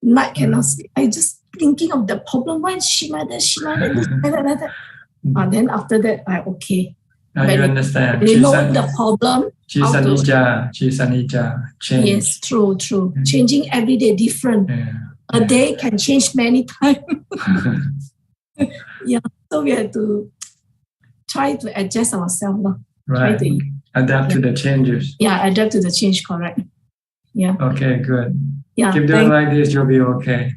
Night cannot sleep. I just thinking of the problem. Why is she like that? She like that, this, like that. Then after that, okay. Now you understand. They know the problem. She's anicca. She's anicca. Change. Yes, true. Changing every day different. A day can change many times. So we have to try to adjust ourselves. Right. Adapt to the changes. Adapt to the change, correct. Okay, good. Keep doing like this, you'll be okay.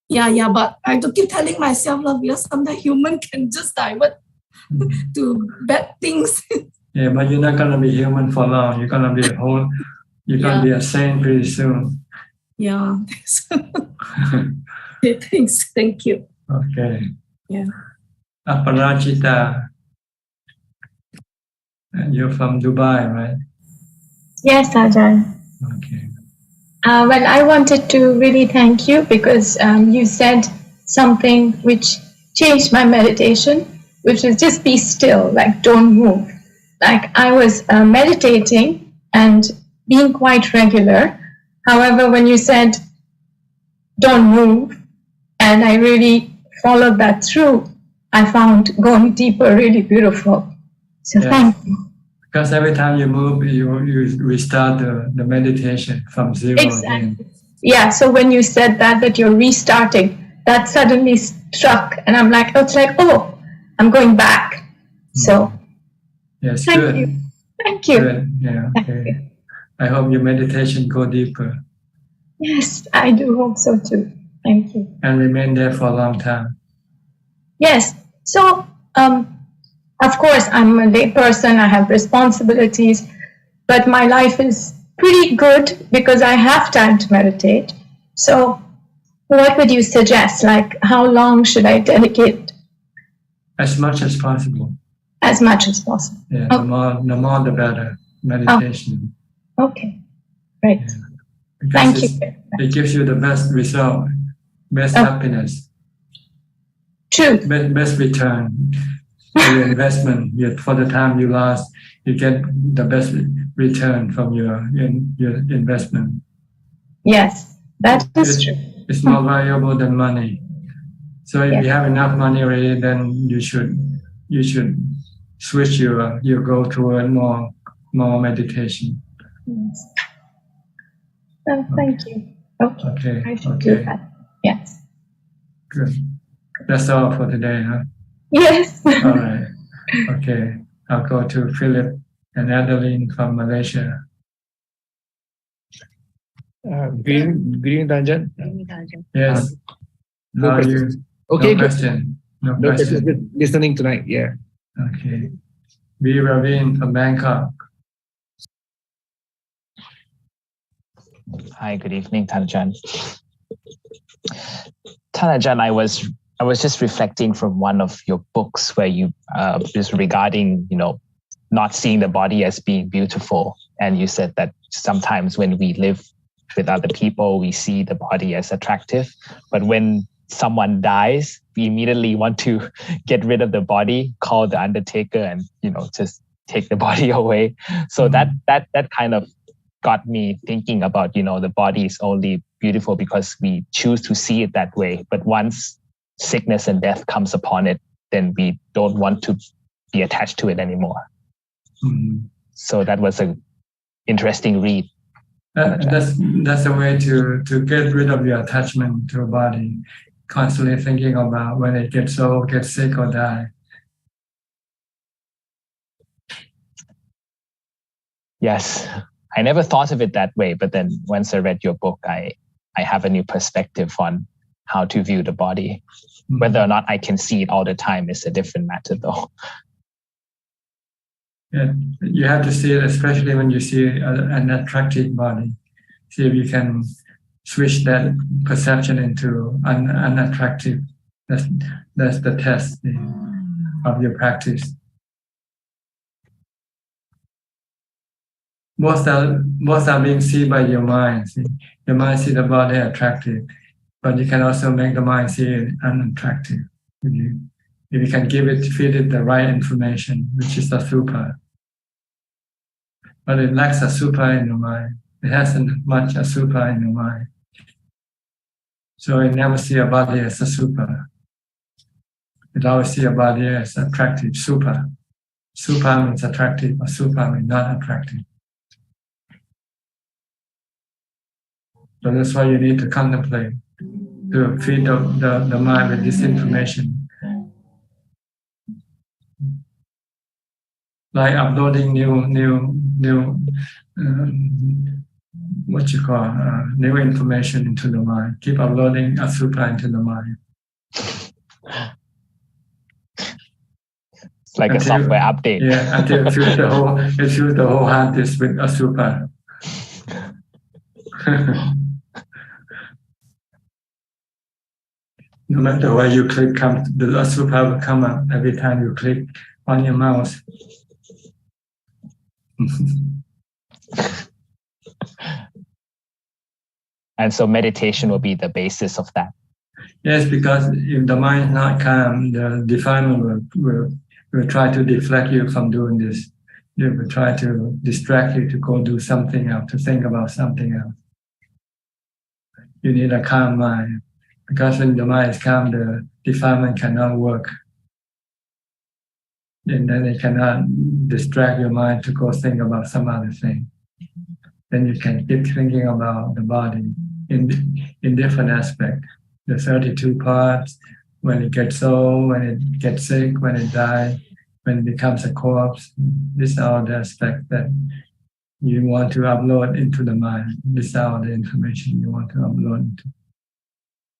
But I have to keep telling myself, because sometimes human can just divert to bad things. But you're not going to be human for long. You're going to be you're going to be a saint pretty soon. Thanks. Thanks. Thank you. Okay. Aparajita. And you're from Dubai, right? Yes, Ajahn. Okay. Well, I wanted to really thank you because you said something which changed my meditation, which is just be still, like don't move. Like I was meditating and being quite regular. However, when you said don't move, and I really followed that through, I found going deeper really beautiful. So thank you. Because every time you move, you restart the meditation from zero again. Yeah, so when you said that you're restarting, that suddenly struck. And I'm like, I'm going back. So yes, thank good. you. Thank you. Good. Yeah, okay. I hope your meditation go deeper. Yes, I do hope so too. Thank you. And remain there for a long time. Yes. So, of course, I'm a lay person. I have responsibilities, but my life is pretty good because I have time to meditate. So what would you suggest? Like, how long should I dedicate? As much as possible. As much as possible. Yeah, the more the better meditation. Okay, great. Yeah. Thank you. It gives you the best result, best happiness. True. Best return. Your investment, for the time you lost, you get the best return from your investment. Yes, that is true. It's more valuable than money. So if you have enough money already, then you should switch your goal toward more meditation. Yes. Thank you. Okay. I should do that. Yes. Good. That's all for today, huh? Yes. All right. Okay. I'll go to Philip and Adeline from Malaysia. Green Ajaan. Yes. No How are you? question. Okay, No question. No no question. question. Listening tonight. Yeah. Okay. B. Raveen from Bangkok. Hi, good evening, Ajaan. Ajaan, I was just reflecting from one of your books where you just regarding not seeing the body as being beautiful, and you said that sometimes when we live with other people, we see the body as attractive, but when someone dies, we immediately want to get rid of the body, call the undertaker, and just take the body away. So that kind of got me thinking about the body is only beautiful because we choose to see it that way. But once sickness and death comes upon it, then we don't want to be attached to it anymore. Mm-hmm. So that was an interesting read. That's a way to get rid of your attachment to a body, constantly thinking about when it gets old, gets sick, or die. Yes, I never thought of it that way, but then once I read your book, I have a new perspective on how to view the body. Mm-hmm. Whether or not I can see it all the time is a different matter, though. Yeah, you have to see it, especially when you see an attractive body. See if you can switch that perception into unattractive. That's the test of your practice. Most are being seen by your mind. See? Your mind see the body attractive, but you can also make the mind see it unattractive. If you can feed it the right information, which is the super. But it lacks a super in the mind. It hasn't much a super in the mind. So it never see a body as a super. It always see a body as attractive, super. Super means attractive, or super means not attractive. So that's why you need to contemplate, to feed the mind with this information. Like uploading new new information into the mind. Keep uploading a super into the mind. It's like a software update. Yeah, until it fills the whole hard disk with a super. No matter where you click, the super will come up every time you click on your mouse. And so meditation will be the basis of that. Yes, because if the mind is not calm, the defilement will try to deflect you from doing this. It will try to distract you to go do something else, to think about something else. You need a calm mind. Because when the mind is calm, the defilement cannot work. And then it cannot distract your mind to go think about some other thing. Then you can keep thinking about the body in different aspects. The 32 parts, when it gets old, when it gets sick, when it dies, when it becomes a corpse. These are the aspects that you want to upload into the mind. These are the information you want to upload into.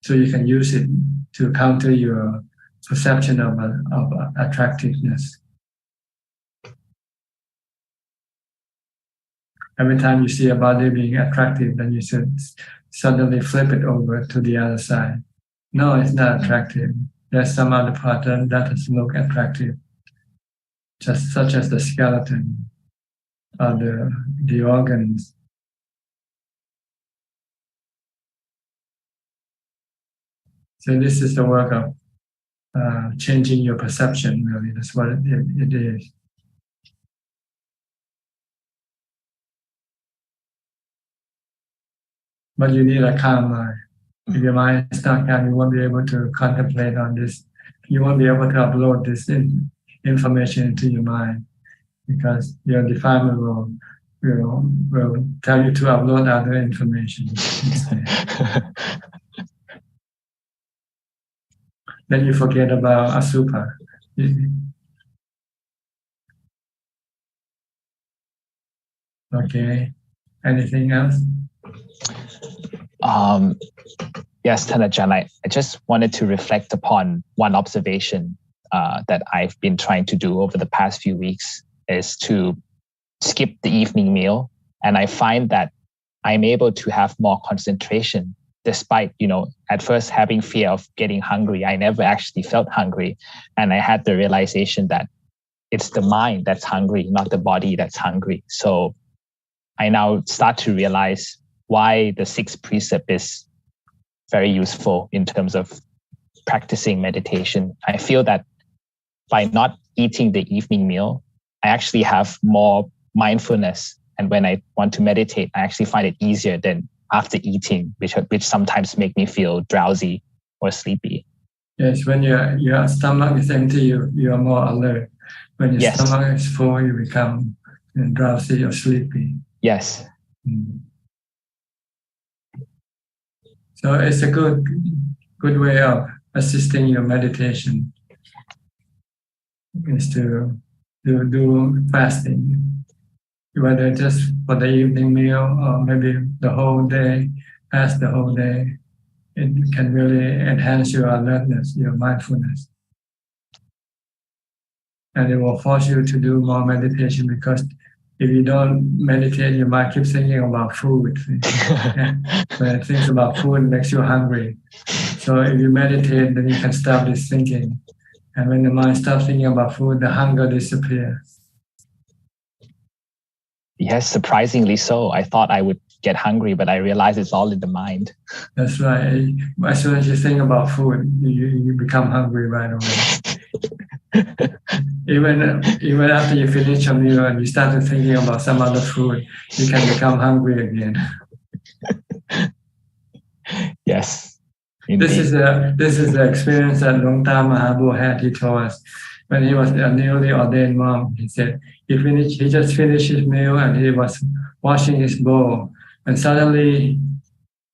So you can use it to counter your perception of attractiveness. Every time you see a body being attractive, then you should suddenly flip it over to the other side. No, it's not attractive. There's some other pattern that doesn't look attractive, just such as the skeleton or the organs. So this is the work of changing your perception, really. That's what it is. But you need a calm mind. If your mind is not calm, you won't be able to contemplate on this. You won't be able to upload this information into your mind because your defilement will tell you to upload other information. Then you forget about Asupa. Okay. Anything else? Yes, Thanajan, I just wanted to reflect upon one observation that I've been trying to do over the past few weeks is to skip the evening meal. And I find that I'm able to have more concentration despite, at first having fear of getting hungry. I never actually felt hungry. And I had the realization that it's the mind that's hungry, not the body that's hungry. So I now start to realize why the sixth precept is very useful in terms of practicing meditation. I feel that by not eating the evening meal, I actually have more mindfulness. And when I want to meditate, I actually find it easier than after eating, which sometimes make me feel drowsy or sleepy. Yes, when your stomach is empty, you are more alert. When your stomach is full, you become drowsy or sleepy. Yes. So it's a good way of assisting your meditation is to do fasting, whether just for the evening meal or maybe the whole day, fast the whole day. It can really enhance your alertness, your mindfulness. And it will force you to do more meditation because if you don't meditate, your mind keeps thinking about food. When it thinks about food, it makes you hungry. So if you meditate, then you can stop this thinking. And when the mind stops thinking about food, the hunger disappears. Yes, surprisingly so. I thought I would get hungry, but I realized it's all in the mind. That's right. As soon as you think about food, you become hungry right away. Even after you finish a meal and you start thinking about some other food, you can become hungry again. Yes. This is the experience that Luang Ta Mahabua had. He told us when he was a newly ordained monk. He said he just finished his meal and he was washing his bowl, and suddenly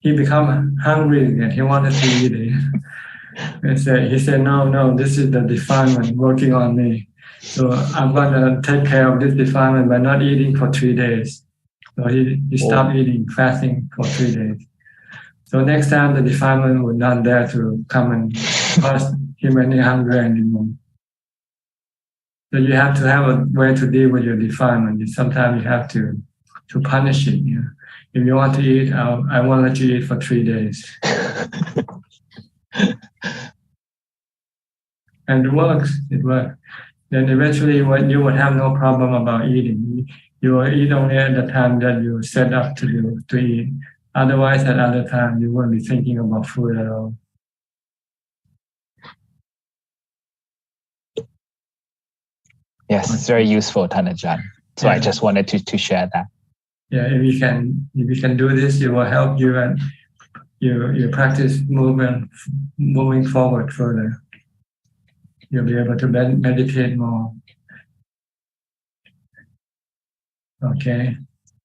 he became hungry again. He wanted to eat it. He said, no, this is the defilement working on me. So I'm going to take care of this defilement by not eating for 3 days. So he stopped eating, fasting for 3 days. So next time the defilement would not dare to come and cause him any hunger anymore. So you have to have a way to deal with your defilement. Sometimes you have to punish it. If you want to eat, I won't let you eat for 3 days. And it works. Then eventually you would have no problem about eating. You will eat only at the time that you set up to eat. Otherwise, at other time, you won't be thinking about food at all. Yes, it's very useful, Thanajan. So I just wanted to share that. Yeah, if you can do this, it will help you and your practice moving forward further. You'll be able to meditate more. Okay.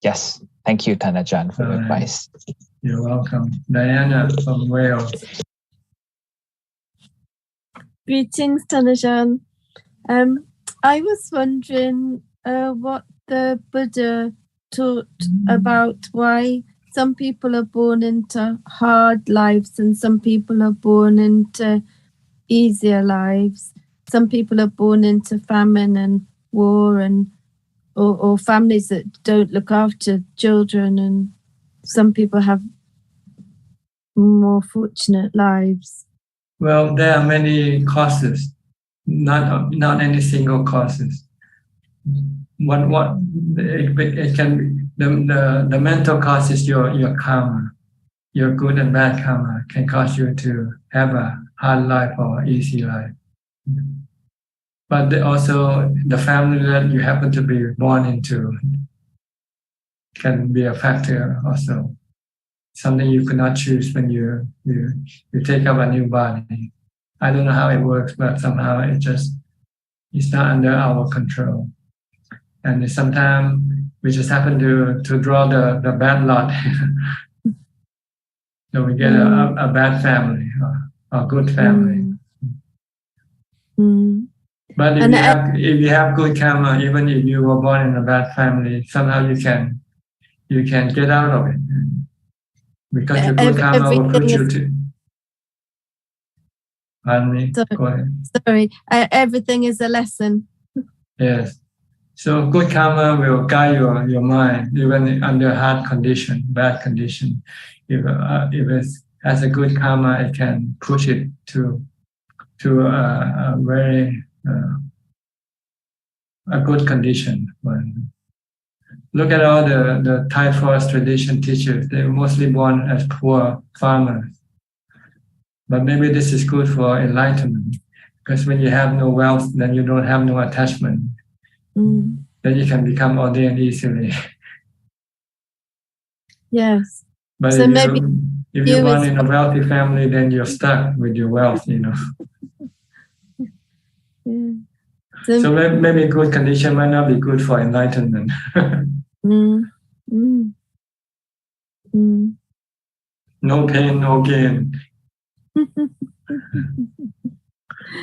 Yes. Thank you, Thanajan, for your advice. You're welcome. Diana from Wales. Greetings, Thanajan. I was wondering what the Buddha taught about why some people are born into hard lives and some people are born into easier lives. Some people are born into famine and war and or families that don't look after children, and some people have more fortunate lives. Well, there are many causes, not any single causes. What it can be the mental cause is your karma, your good and bad karma can cause you to have a hard life or easy life. But also the family that you happen to be born into can be a factor also. Something you could not choose when you take up a new body. I don't know how it works, but somehow it's not under our control. And sometimes we just happen to draw the bad lot. So we get a bad family or a good family. But if you have good karma, even if you were born in a bad family, somehow you can get out of it, because your good karma will put you to. Pardon me. Go ahead. Sorry, everything is a lesson. Yes. So good karma will guide your mind even under hard condition, bad condition. If it has a good karma, it can push it to a very a good condition. Look at all the Thai forest tradition teachers. They were mostly born as poor farmers. But maybe this is good for enlightenment, because when you have no wealth, then you don't have no attachment. Then you can become ordained easily. Yes. But so if you're born in a wealthy family, then you're stuck with your wealth, Yeah. So maybe good condition might not be good for enlightenment. No pain, no gain.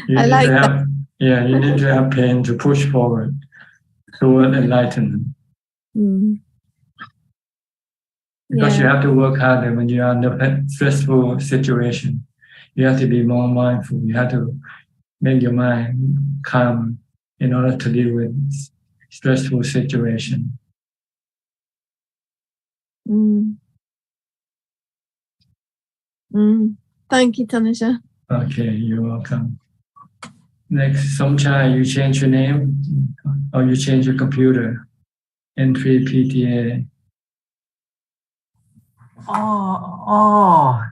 You need to have pain to push forward toward enlightenment. Because you have to work harder when you are in a stressful situation. You have to be more mindful. You have to make your mind calm in order to deal with stressful situation. Thank you, Tanisha. Okay, you're welcome. Next, Somchai, you change your name or you change your computer. Entry PTA. Oh,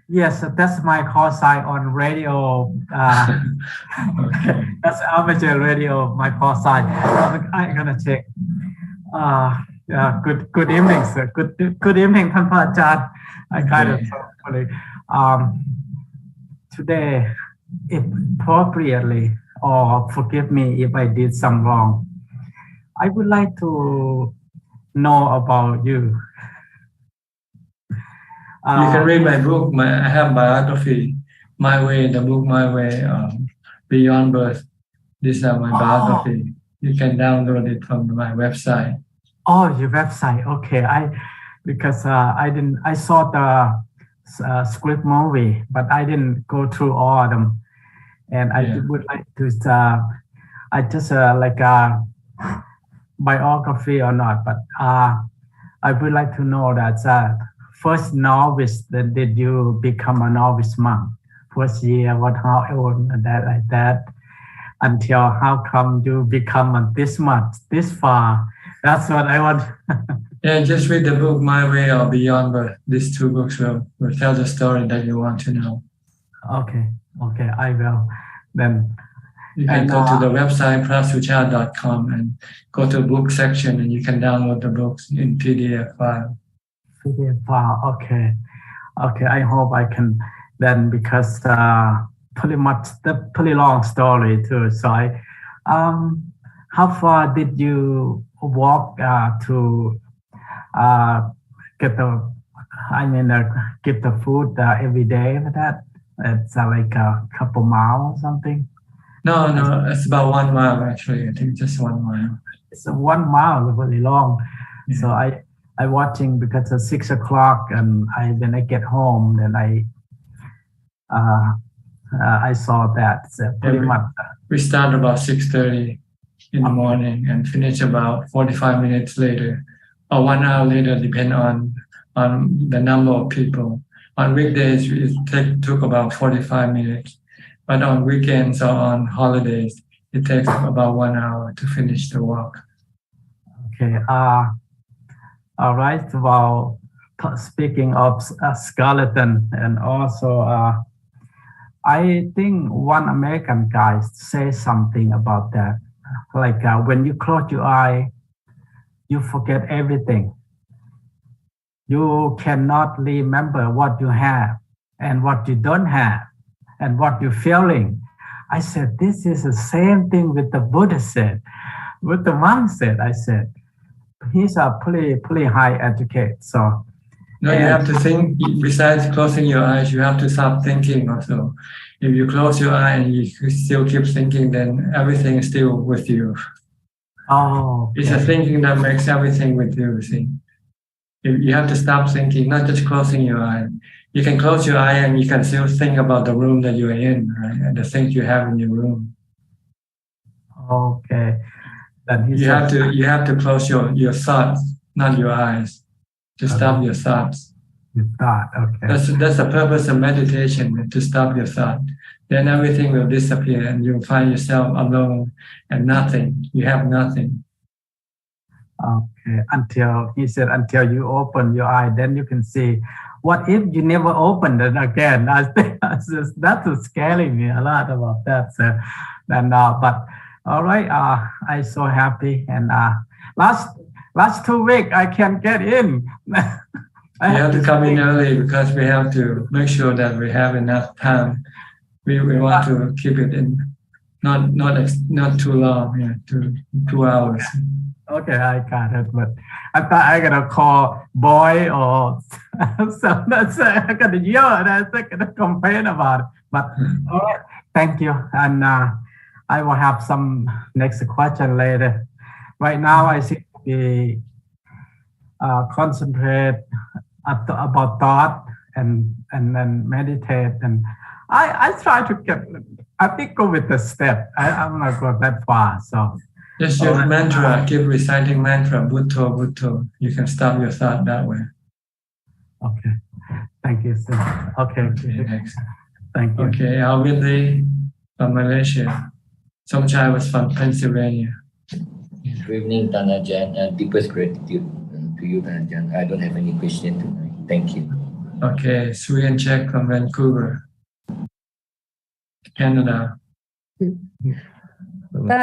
yes, that's my call sign on radio. Okay. That's amateur radio, my call sign. I'm gonna check. Good evening, sir. Good evening, Ajaan. I kind of sorry. Today, appropriately, or forgive me if I did some wrong, I would like to know about you. You can read my book. I have biography, My Way, the book My Way, Beyond Birth. These are my biography. You can download it from my website. Oh, your website. Okay. I saw the script movie, but I didn't go through all of them. And I would like to, I just like a biography or not, but I would like to know that first novice, did you become a novice monk? First year, how old, that like that, until how come you become this much, this far? That's what I want. Yeah, just read the book My Way or Beyond Birth. These two books will tell the story that you want to know. Okay, I will. Then you can go to the website prasuchart.com and go to book section, and you can download the books in PDF file. PDF file. Okay. I hope I can then, because pretty much the pretty long story too. So how far did you walk to get the food every day for that? It's like a couple miles or something. No, it's about 1 mile actually. I think just 1 mile. It's 1 mile, really long. Yeah. So I watching because it's 6 o'clock, and when I get home, then I saw that. So pretty much. We start about 6:30 in the morning and finish about 45 minutes later, or 1 hour later, depending on the number of people. On weekdays, it took about 45 minutes, but on weekends or on holidays, it takes about 1 hour to finish the walk. Okay. All right. Well, speaking of skeleton, and also, I think one American guy says something about that. Like when you close your eye, you forget everything. You cannot remember what you have and what you don't have and what you're feeling. I said, this is the same thing with the Buddha said, with the monk said. I said, he's a pretty high educated. So No, you have to think. Besides closing your eyes, you have to stop thinking also. If you close your eye and you still keep thinking, then everything is still with you. Oh, okay. It's the thinking that makes everything with you. See, you have to stop thinking, not just closing your eye. You can close your eye and you can still think about the room that you're in, right, and the things you have in your room. Okay. Then You have to close your thoughts, not your eyes, to stop your thoughts. Your thought, okay. That's the purpose of meditation, to stop your thought. Then everything will disappear and you'll find yourself alone and nothing. You have nothing. Okay. He said, until you open your eye, then you can see. What if you never open it again? That's scaring me a lot about that. So then, but all right, I'm so happy. And last 2 weeks I can't get in. You have to come in early because we have to make sure that we have enough time. We want to keep it in, not too long, 2 hours. Okay, I got it, but I thought I gotta call boy or so that's I gotta yell and I'm gonna complain about it. But all right, thank you, and I will have some next question later. Right now, I seem to be concentrate about thought and then meditate, and I try to get. I think go with the step. I'm not go that far, so. Just your mantra, keep reciting mantra, Bhutto, Bhutto. You can stop your thought that way. Okay. Thank you, sir. Okay. Next. Thank you. Okay, Alvin from Malaysia. Somchai was from Pennsylvania. Good evening, Tan Ajaan. Deepest gratitude to you, Tan Ajaan. I don't have any question tonight. Thank you. Okay, Suyan Chek from Vancouver, Canada. Tan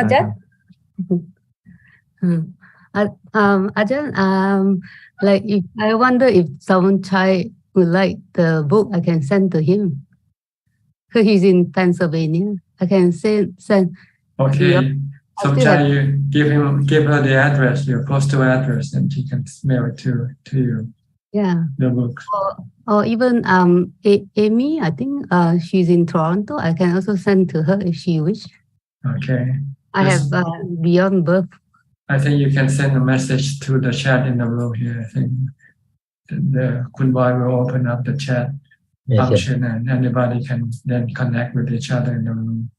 Ajaan? Ajaan, like if I wonder if Somchai would like the book, I can send to him. Because he's in Pennsylvania. I can send. Okay. Somchai, you give her the address, your postal address, and she can mail it to you. Yeah. The book. Or even Amy, I think she's in Toronto. I can also send to her if she wish. Okay. I have Beyond Birth. I think you can send a message to the chat in the room here. I think the Kun Boy will open up the chat function and anybody can then connect with each other in the room.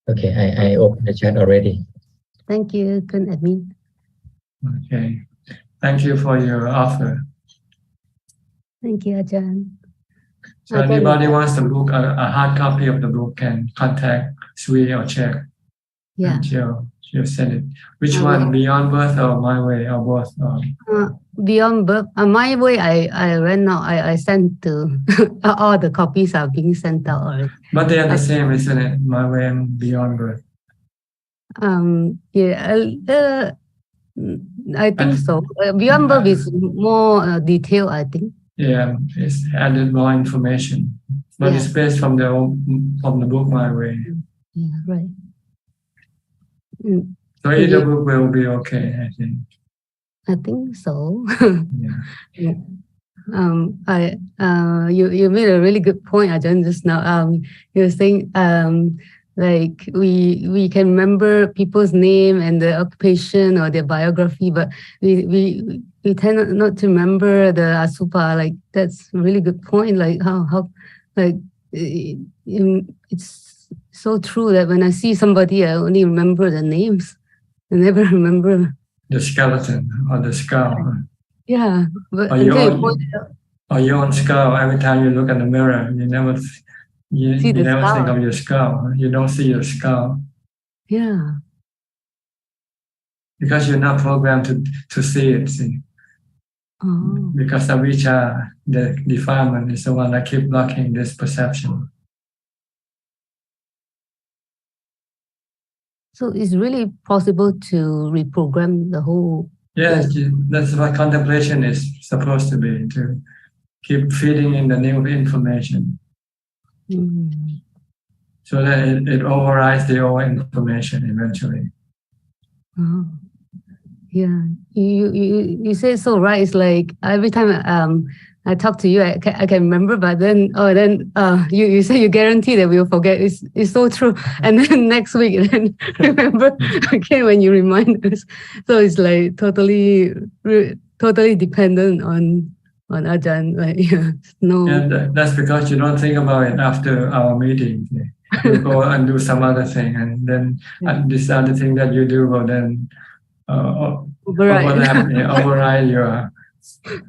Okay, I opened the chat already. Thank you, Kun Admin. Okay. Thank you for your offer. Thank you, Ajahn. So anybody wants the book, a hard copy of the book can contact Sui or Check. Yeah. She'll send it. Which one, Beyond Birth or My Way or both? Beyond Birth. My Way, I ran out. I sent to all the copies are being sent out already. But they are the same, isn't it? My Way and Beyond Birth. I think so. Beyond Birth is more detailed, I think. Yeah, it's added more information, but it's based from the book My Way. Yeah, right. So either book will be okay, I think. I think so. Yeah. You made a really good point, Ajahn, just now. You were saying like we can remember people's name and their occupation or their biography, but we tend not to remember the asupa. Like that's a really good point. Like how like it's so true that when I see somebody, I only remember the names. I never remember the skeleton or the skull. Yeah, but or your own skull. Every time you look in the mirror, you never think of your skull. You don't see your skull. Yeah. Because you're not programmed to see it. See. Oh. Because avijja, the defilement, is the one that keeps blocking this perception. So it's really possible to reprogram the whole. Yes, that's what contemplation is supposed to be, to keep feeding in the new information. So that it overrides the old information eventually. Oh. Yeah, you say so right. It's like every time I talk to you, I can remember, but then you say you guarantee that we'll forget. It's so true. And then next week, then remember again when you remind us. So it's like totally dependent on Ajahn. Like no. And that's because you don't think about it after our meeting. You go and do some other thing, and then this other thing that you do will then override your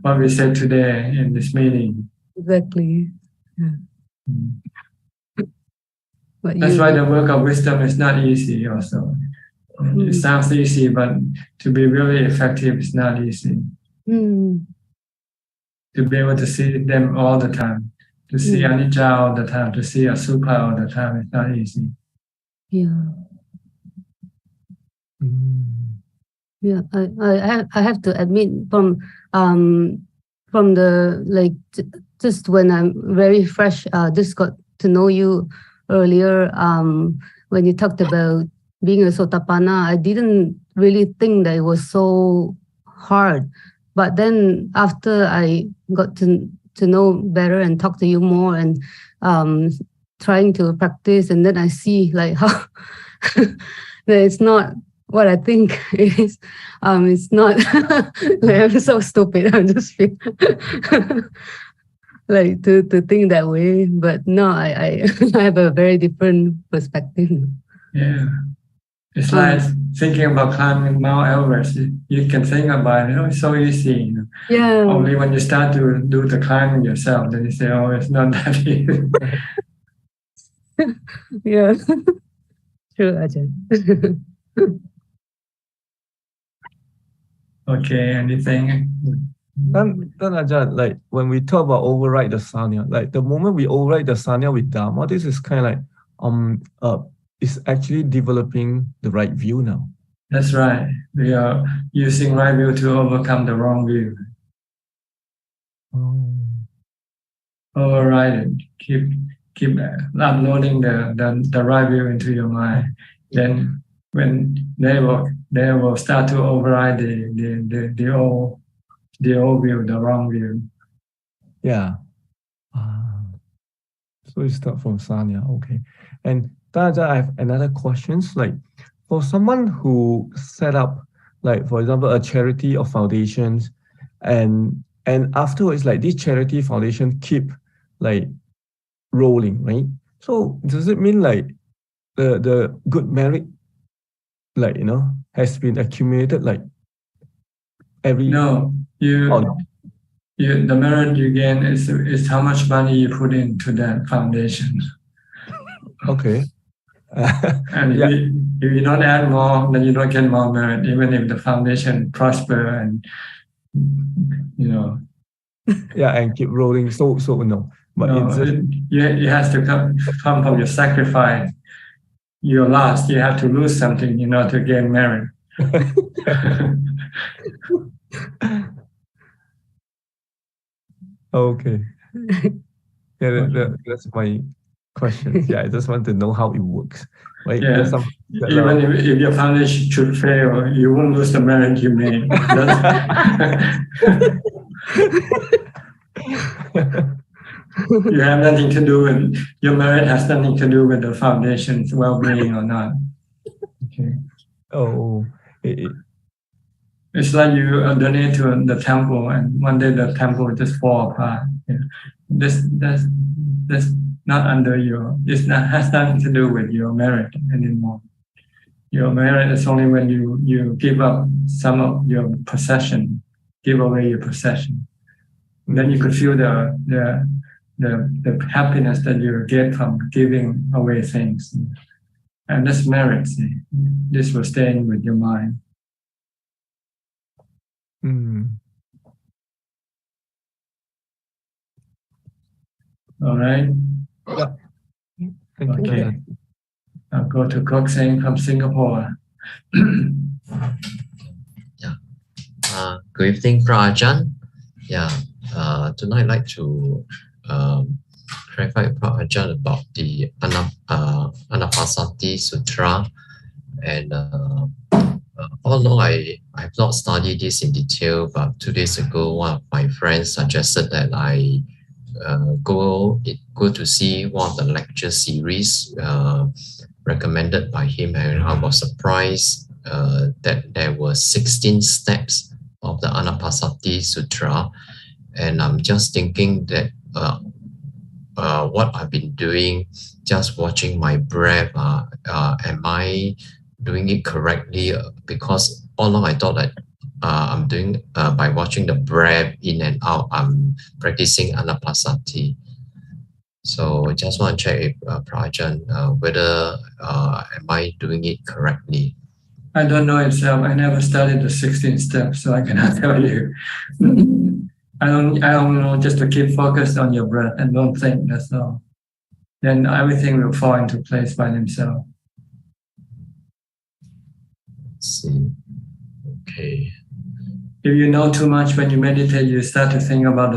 what we said today in this meeting. Exactly. Yeah. That's why the work of wisdom is not easy also. It sounds easy, but to be really effective is not easy. To be able to see them all the time, to see anicca all the time, to see asubha all the time is not easy. Yeah. Yeah, I have to admit from the just when I'm very fresh, just got to know you earlier. When you talked about being a Sotapanna, I didn't really think that it was so hard. But then after I got to know better and talk to you more and trying to practice, and then I see like how that it's not what I think it is. It's not like I'm so stupid. I just feel like to think that way. But no, I have a very different perspective. Yeah. It's like thinking about climbing Mount Everest. You can think about it, it's so easy. Yeah. Only when you start to do the climbing yourself, then you say, oh, it's not that easy. Yeah. True, Ajahn. Okay, anything? Then Ajahn, like when we talk about override the sanya, like the moment we override the sanya with Dharma, this is kind of like it's actually developing the right view now. That's right. We are using right view to overcome the wrong view. Override it. Keep uploading the right view into your mind. Then when they will start to override the old view, the wrong view. Yeah. So you start from sanya, okay. And Ajahn, I have another questions. Like for someone who set up, like for example, a charity or foundations, and afterwards, like this charity foundation keep like rolling, right? So does it mean like the good merit, like has been accumulated like every? No, the merit you gain is how much money you put into that foundation. Okay. And if you don't add more, then you don't get more merit, even if the foundation prosper and Yeah, and keep rolling. So no. But it has to come from your sacrifice. Your loss. You have to lose something in order to gain merit. Okay. Yeah, that's my question. Yeah, I just want to know how it works. Right? Yeah. Even if your foundation should fail, you won't lose the merit you made. You have nothing to do with your merit. Has nothing to do with the foundation's well-being or not. Okay. Oh. It's like you donate to the temple, and one day the temple just fall apart. That's not under your. Has nothing to do with your merit anymore. Your merit is only when you give up some of your possession, give away your possession. Then you could feel the happiness that you get from giving away things, and that's merit. See? This will stay in with your mind. All right. Yeah. Okay. I'll go to Kok Seng from Singapore. Yeah. Good evening, Ajahn. Yeah. Tonight I'd like to clarify with Ajahn about the Anapanasati Sutra and although I've not studied this in detail, but 2 days ago, one of my friends suggested that I go to see one of the lecture series recommended by him, and I was surprised that there were 16 steps of the Anapanasati Sutra, and I'm just thinking that what I've been doing, just watching my breath, am I doing it correctly? Because all along I thought that I'm doing by watching the breath in and out, I'm practicing Anapanasati. So I just want to check if Ajaan, whether am I doing it correctly? I don't know itself. I never studied the 16 steps, so I cannot tell you. I don't know, just to keep focused on your breath and don't think, that's all. Then everything will fall into place by themselves. Let's see. Okay. If you know too much when you meditate, you start to think about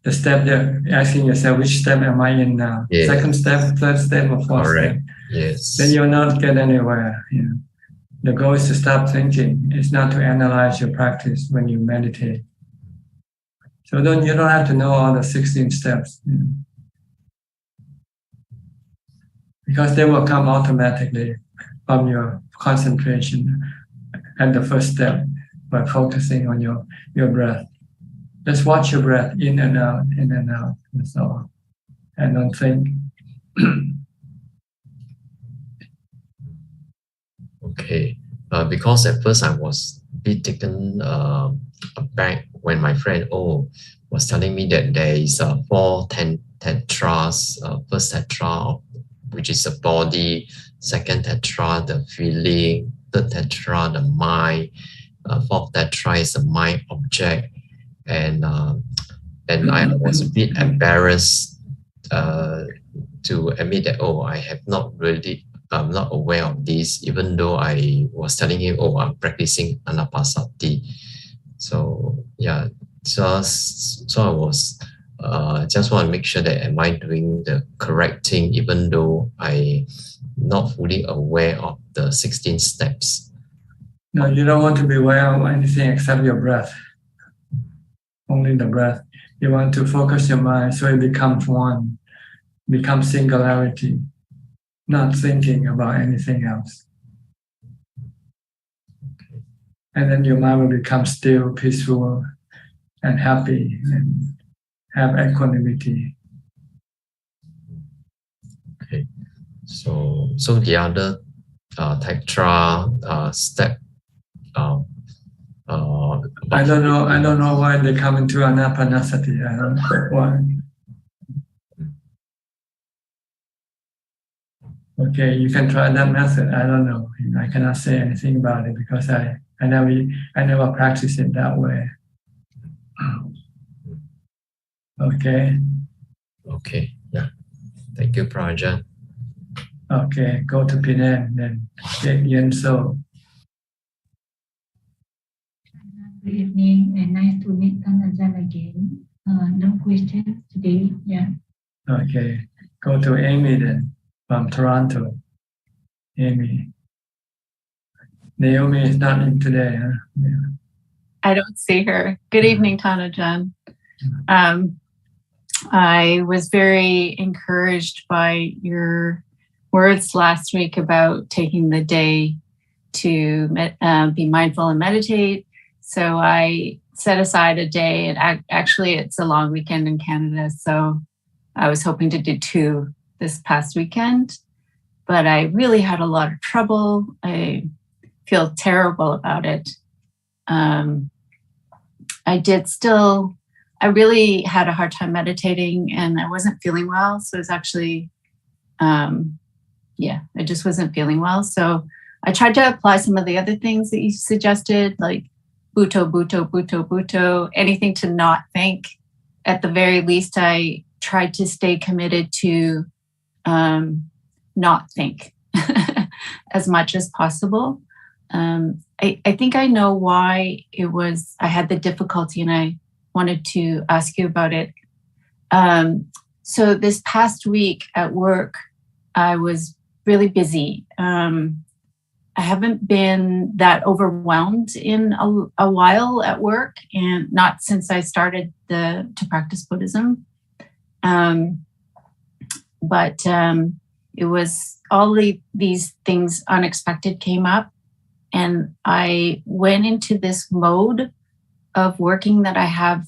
the step there, asking yourself, which step am I in now? Yes. Second step, third step, or fourth step? Yes. Then you'll not get anywhere. The goal is to stop thinking. It's not to analyze your practice when you meditate. So you don't have to know all the 16 steps. Because they will come automatically from your concentration at the first step by focusing on your breath. Just watch your breath in and out, and so on. And don't think. Okay. Because at first I was a bit taken aback when my friend was telling me that there is 4 tetras. First tetra, which is the body. Second tetra, the feeling. Third tetra, the mind. Fourth tetra is the mind object. And I was a bit embarrassed to admit that I'm not aware of this, even though I was telling him, I'm practicing Anapanasati. So yeah, so I was just want to make sure that am I doing the correct thing, even though I'm not fully aware of the 16 steps. No, you don't want to be aware of anything except your breath. Only the breath. You want to focus your mind so it becomes one, becomes singularity, not thinking about anything else. Okay. And then your mind will become still, peaceful, and happy, and have equanimity. Okay. So the other tetra step. I don't know why they come into Anapanasati. I don't know why. Okay, you can try that method. I don't know. I cannot say anything about it because I never practice it that way. Okay. Okay. Yeah. Thank you, Ajaan. Okay, go to Penang, then Yen So. Good evening, and nice to meet Ajaan again. No questions today. Yeah. Okay, go to Amy then, from Toronto. Amy. Naomi is not in today, huh? Yeah. I don't see her. Good evening, Ajaan. I was very encouraged by your words last week about taking the day to be mindful and meditate. So I set aside a day, and actually it's a long weekend in Canada, so I was hoping to do 2 this past weekend, but I really had a lot of trouble. I feel terrible about it. I really had a hard time meditating, and I wasn't feeling well. So it's actually, I just wasn't feeling well. So I tried to apply some of the other things that you suggested, like Bhutto, anything to not think. At the very least, I tried to stay committed to not think as much as possible. I think I know why I had the difficulty, and I wanted to ask you about it. So this past week at work, I was really busy. haven't been that overwhelmed in a while at work, and not since I started to practice Buddhism. But it was all these things unexpected came up, and I went into this mode of working that I have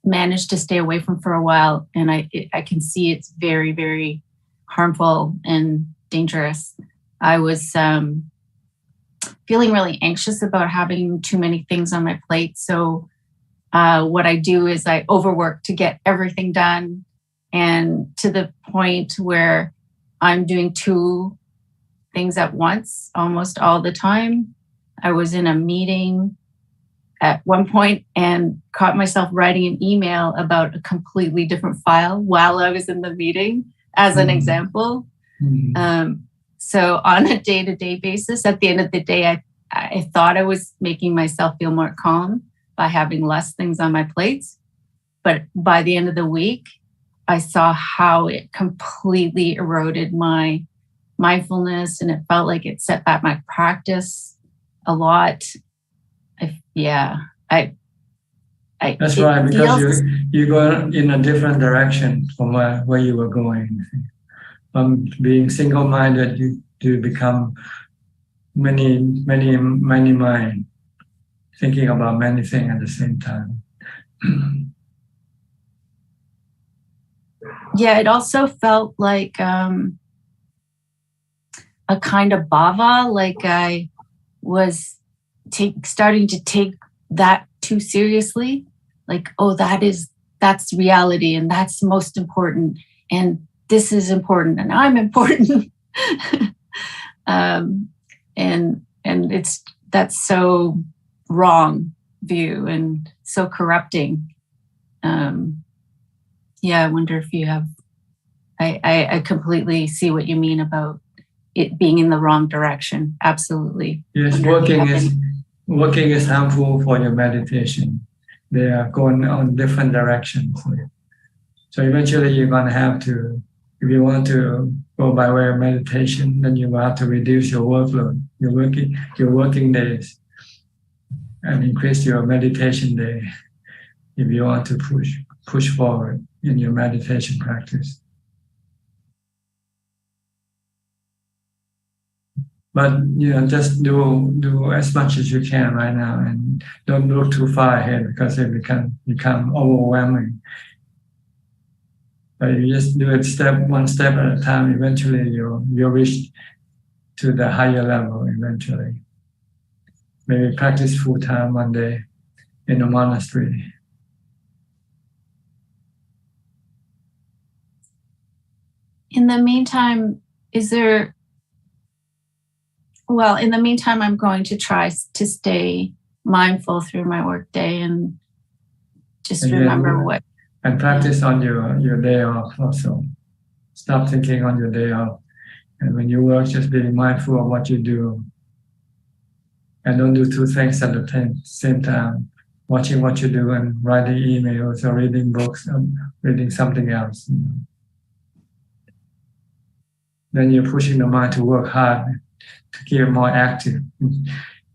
managed to stay away from for a while, and I can see it's very, very harmful and dangerous. I was feeling really anxious about having too many things on my plate. So what I do is I overwork to get everything done, and to the point where I'm doing 2 things at once almost all the time. I was in a meeting at one point and caught myself writing an email about a completely different file while I was in the meeting, as an example. So on a day-to-day basis, at the end of the day, I thought I was making myself feel more calm by having less things on my plates. But by the end of the week, I saw how it completely eroded my mindfulness, and it felt like it set back my practice a lot. That's right, because you go in a different direction from where you were going. From being single-minded, you become many mind, thinking about many things at the same time. Yeah, it also felt like a kind of bhava, like I was starting to take that too seriously. Like, oh, that's reality, and that's most important, and this is important, and I'm important. And that's so wrong view and so corrupting. I wonder if you have. I completely see what you mean about it being in the wrong direction. Absolutely. Yes, working is harmful for your meditation. They are going on different directions. So eventually you're going to have to, if you want to go by way of meditation, then you will have to reduce your workload, your working days, and increase your meditation day if you want to push forward in your meditation practice. But just do as much as you can right now, and don't look too far ahead, because it become overwhelming. But you just do it one step at a time. Eventually, you'll reach to the higher level. Eventually, maybe practice full time one day in a monastery. In the meantime, in the meantime, I'm going to try to stay mindful through my workday and just remember what. And practice on your day off also. Stop thinking on your day off. And when you work, just be mindful of what you do. And don't do 2 things at the same time. Watching what you do and writing emails or reading books or reading something else. Then you're pushing the mind to work hard, to keep it more active,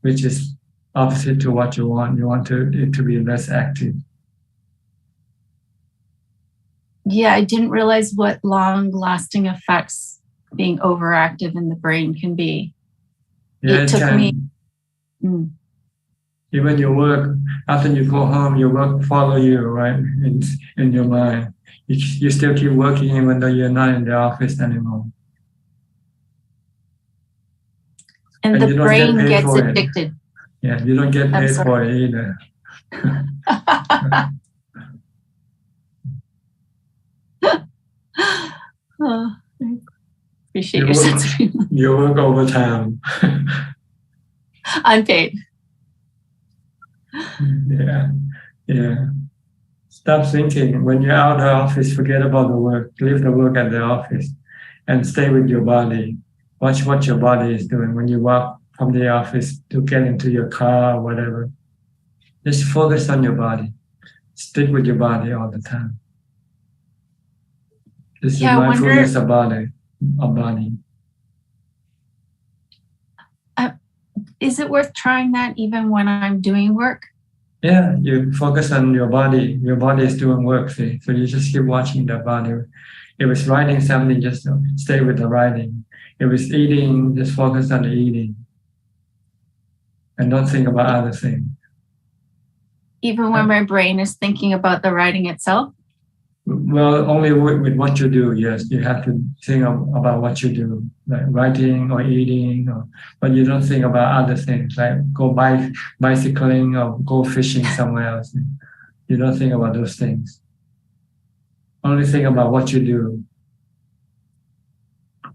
which is opposite to what you want. You want it to be less active. Yeah, I didn't realize what long-lasting effects being overactive in the brain can be. Yeah, it took me. Even your work, after you go home, your work follow you, right? In your mind. You still keep working even though you're not in the office anymore. And the brain gets addicted. Yeah, you don't get paid for it either. Oh, I appreciate your sense of humor. You work overtime. Unpaid. Yeah. Stop thinking. When you're out of the office, forget about the work. Leave the work at the office and stay with your body. Watch what your body is doing when you walk from the office to get into your car or whatever. Just focus on your body. Stick with your body all the time. This is mindfulness of body. is it worth trying that even when I'm doing work? Yeah, you focus on your body. Your body is doing work, see? So you just keep watching the body. If it's writing something, just stay with the writing. If it's eating, just focus on the eating. And don't think about other things. Even when my brain is thinking about the writing itself? Well, only with what you do, yes. You have to think about what you do, like writing or eating, but you don't think about other things, like go bicycling or go fishing somewhere else. You don't think about those things. Only think about what you do.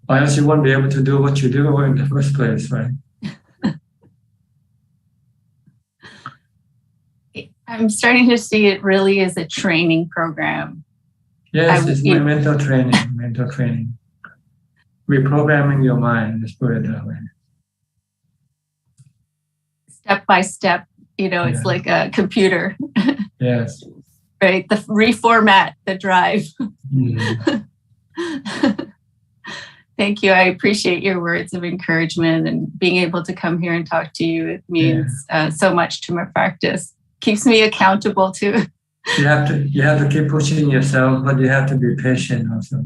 Or else you won't be able to do what you do in the first place, right? I'm starting to see it really as a training program. Yes, it's my mental training. Reprogramming your mind, let's put it that way. Step by step, it's like a computer. Yes. Right, the reformat the drive. Thank you. I appreciate your words of encouragement, and being able to come here and talk to you. It means so much to my practice. Keeps me accountable too. You have to keep pushing yourself, but you have to be patient also.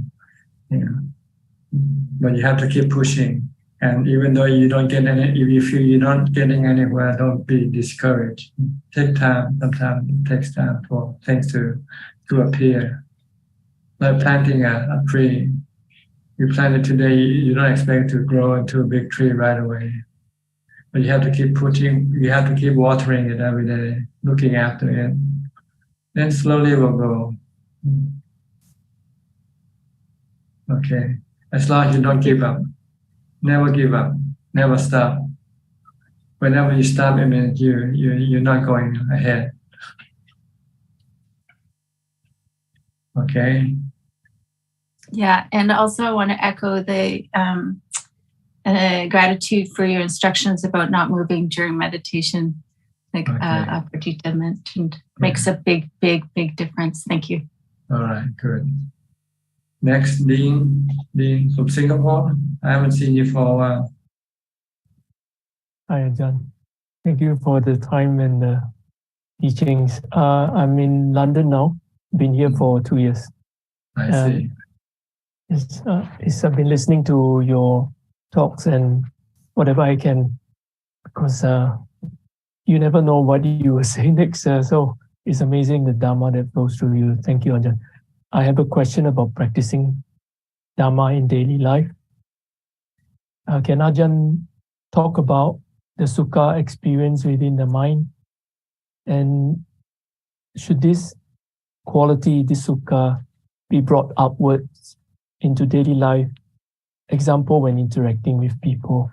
But you have to keep pushing. And even though you don't get any, if you feel you're not getting anywhere, don't be discouraged. Take time. Sometimes it takes time for things to appear. Like planting a tree. You plant it today, you don't expect it to grow into a big tree right away. But you have to keep you have to keep watering it every day, looking after it. Then slowly it will grow. Okay. As long as you don't give up. Never give up. Never stop. Whenever you stop, it means you're not going ahead. Okay. Yeah, and also I want to echo the gratitude for your instructions about not moving during meditation, like Apajita mentioned. Makes a big, big, big difference. Thank you. All right, good. Next, Dean from Singapore. I haven't seen you for a while. Hi, Ajaan. Thank you for the time and the teachings. I'm in London now. Been here for 2 years. I see. I've been listening to your talks and whatever I can, because you never know what you will say next. So it's amazing the Dharma that flows through you. Thank you, Ajaan. I have a question about practicing Dharma in daily life. Can Ajaan talk about the Sukha experience within the mind? And should this quality, this Sukha, be brought upwards into daily life? Example, when interacting with people.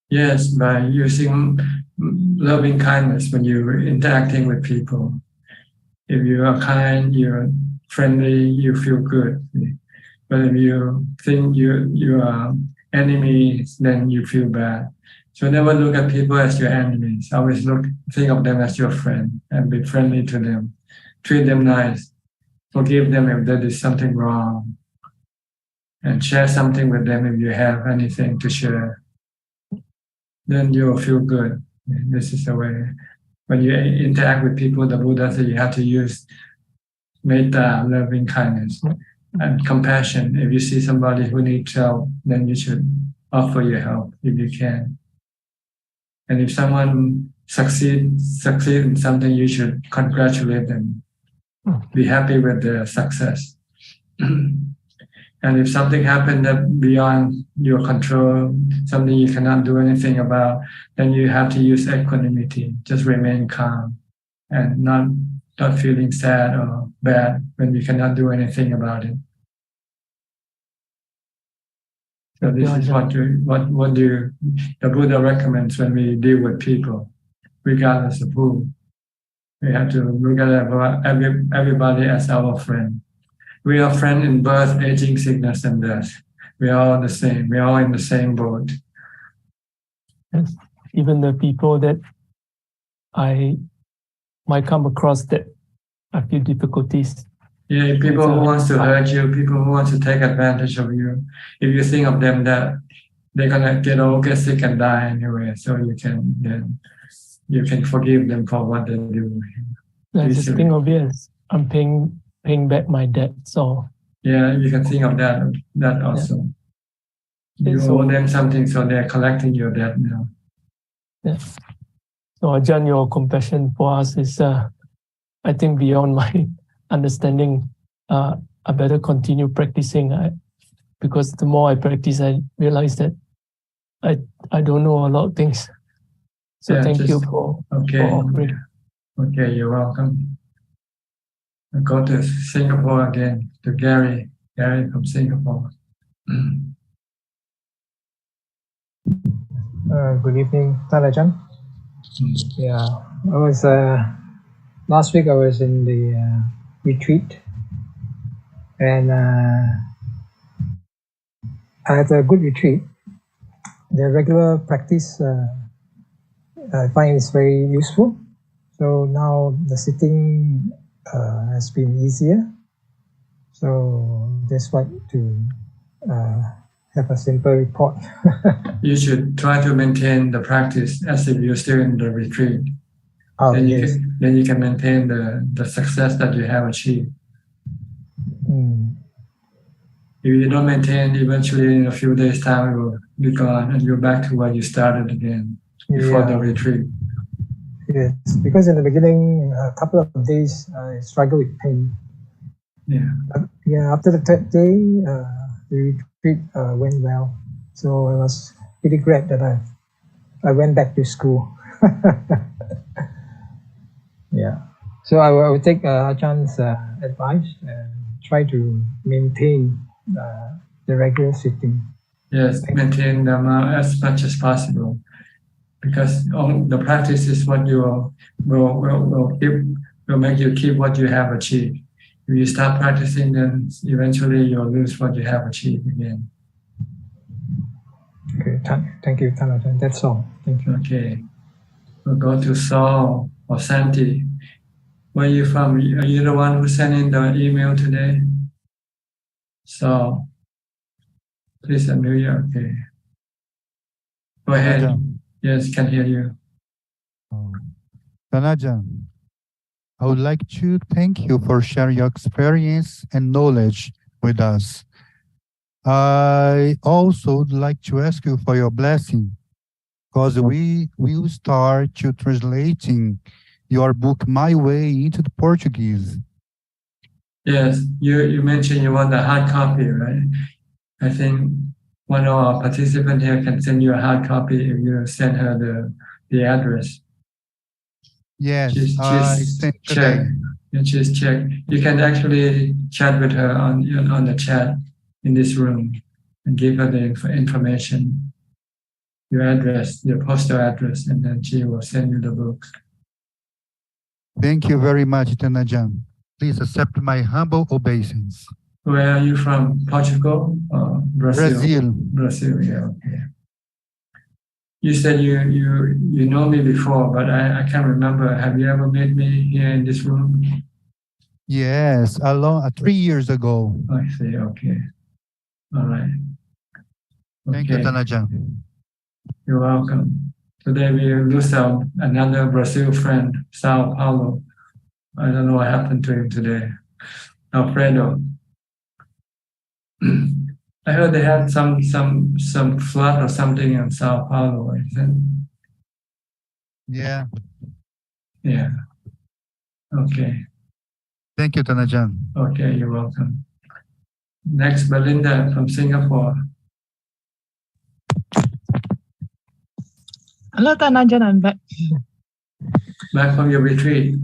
Yes, by using loving kindness when you're interacting with people. If you are kind, you're friendly, you feel good. But if you think you are enemies, then you feel bad. So never look at people as your enemies. Always think of them as your friend and be friendly to them. Treat them nice. Forgive them if they did something wrong. And share something with them if you have anything to share. Then you'll feel good. This is the way. When you interact with people, the Buddha said you have to use metta, loving kindness, and compassion. If you see somebody who needs help, then you should offer your help if you can. And if someone succeed in something, you should congratulate them. Be happy with their success. And if something happened that beyond your control, something you cannot do anything about, then you have to use equanimity. Just remain calm and not feeling sad or bad when you cannot do anything about it. So this is what the Buddha recommends when we deal with people, regardless of who. We have to look at everybody as our friend. We are friends in birth, aging, sickness, and death. We are all the same. We are all in the same boat. Yes. Even the people that I might come across that I feel difficulties. Yeah, people who wants to hurt you, people who want to take advantage of you. If you think of them that they're gonna get sick and die anyway. So you can forgive them for what they do. I just think of it as I'm paying back my debt. So yeah, you can think of that also. You owe them something, so they're collecting your debt now. Yeah. So Ajahn, your compassion for us is, I think, beyond my understanding. I better continue practicing because the more I practice, I realize that I don't know a lot of things. So thank you for offering. Okay, you're welcome. I'll go to Singapore again, to Gary from Singapore. Good evening, Ajahn. Yeah, I was last week. I was in the retreat, and I had a good retreat. The regular practice I find is very useful. So now the sitting has been easier. So just like to have a simple report. You should try to maintain the practice as if you're still in the retreat. Then you can maintain the success that you have achieved. If you don't maintain, eventually in a few days' time, it will be gone and you're back to where you started again before the retreat. Yes, because in the beginning, a couple of days, I struggled with pain. After the third day, the retreat went well. So I was pretty glad that I went back to school. So I will take Ajaan's advice and try to maintain the regular sitting. Yes, maintain them as much as possible, because the practice is what you will make you keep what you have achieved. If you stop practicing, then eventually you'll lose what you have achieved again. Okay, thank you, Ajaan. That's all. Thank you. Okay, we'll go to Saul or Santi. Where are you from? Are you the one who sent in the email today? So, please unmute you. Okay. Go ahead. Ajahn. Yes, can hear you. Ajahn, I would like to thank you for sharing your experience and knowledge with us. I also would like to ask you for your blessing, because we will start to translating your book My Way into the Portuguese. Yes, you mentioned you want a hard copy, right? I think one of our participants here can send you a hard copy if you send her the address. Yes, I sent today. She's check. You can actually chat with her on the chat in this room and give her the information, your address, your postal address, and then she will send you the book. Thank you very much, Ajahn. Please accept my humble obeisance. Where are you from? Portugal or Brazil? Brazil, yeah. Okay. You said you know me before, but I can't remember. Have you ever met me here in this room? Yes, 3 years ago. I see. Okay. All right. Thank you, Ajahn. You're welcome. Today we lose another Brazil friend, Sao Paulo. I don't know what happened to him today. Alfredo. I heard they had some flood or something in Sao Paulo. Yeah. Yeah. Okay. Thank you, Ajahn. Okay, you're welcome. Next, Belinda from Singapore. Hello, Ajahn, I'm back. Back from your retreat.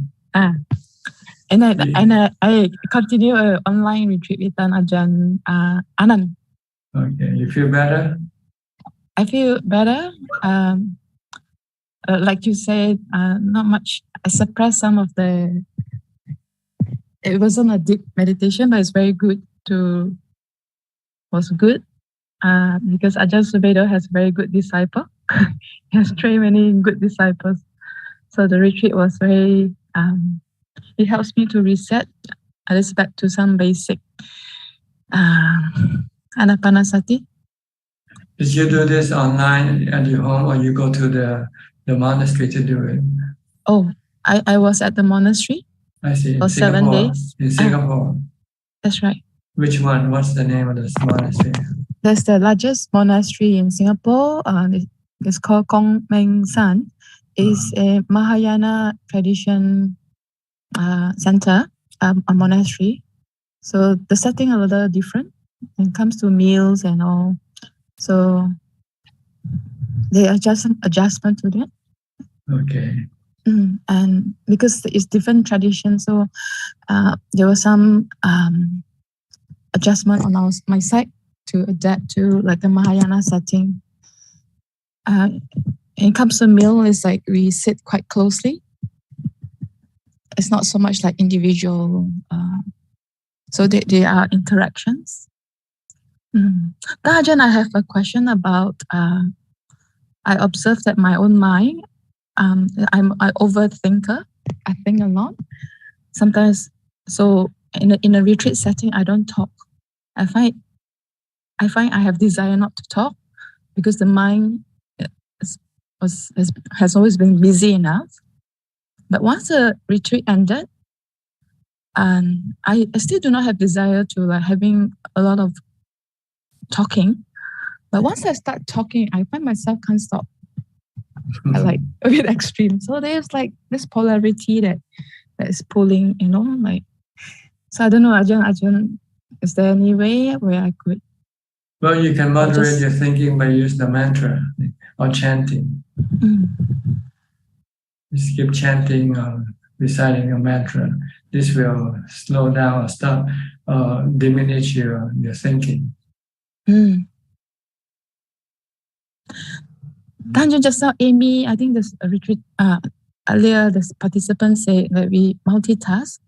And I continue an online retreat with Ajahn Anand. Okay, you feel better? I feel better. Like you said, not much. I suppressed some of the. It wasn't a deep meditation, but it's very good was good. Because Ajahn Suchart has very good disciple. He has trained many good disciples. So the retreat was very. It helps me to reset, at least back to some basic anapanasati. Did you do this online at your home, or you go to the monastery to do it? Oh, I was at the monastery I see. for 7 days. In Singapore. That's right. Which one? What's the name of this monastery? That's the largest monastery in Singapore. It's called Kong Meng San. It's a Mahayana tradition center, a monastery. So the setting a little different when it comes to meals and all. So they adjust some adjustment to that. Okay. And because it's different tradition, so there was some adjustment on my side to adapt to like the Mahayana setting. When it comes to meal, it's like we sit quite closely. It's not so much like individual. So there are interactions. Ajahn, I have a question about, I observed that my own mind, I'm an overthinker. I think a lot. Sometimes, so in a retreat setting, I don't talk. I find I have desire not to talk because the mind has always been busy enough. But once the retreat ended, and I still do not have desire to like having a lot of talking. But once I start talking, I find myself can't stop. I like a bit extreme. So there's like this polarity that is pulling, like. So I don't know, Ajahn, is there any way where I could? Well, you can moderate your thinking by using the mantra or chanting. Just keep chanting or reciting a mantra. This will slow down or stop or diminish your thinking. Tanjun, just now, Amy, I think this retreat earlier, the participants say that we multitask.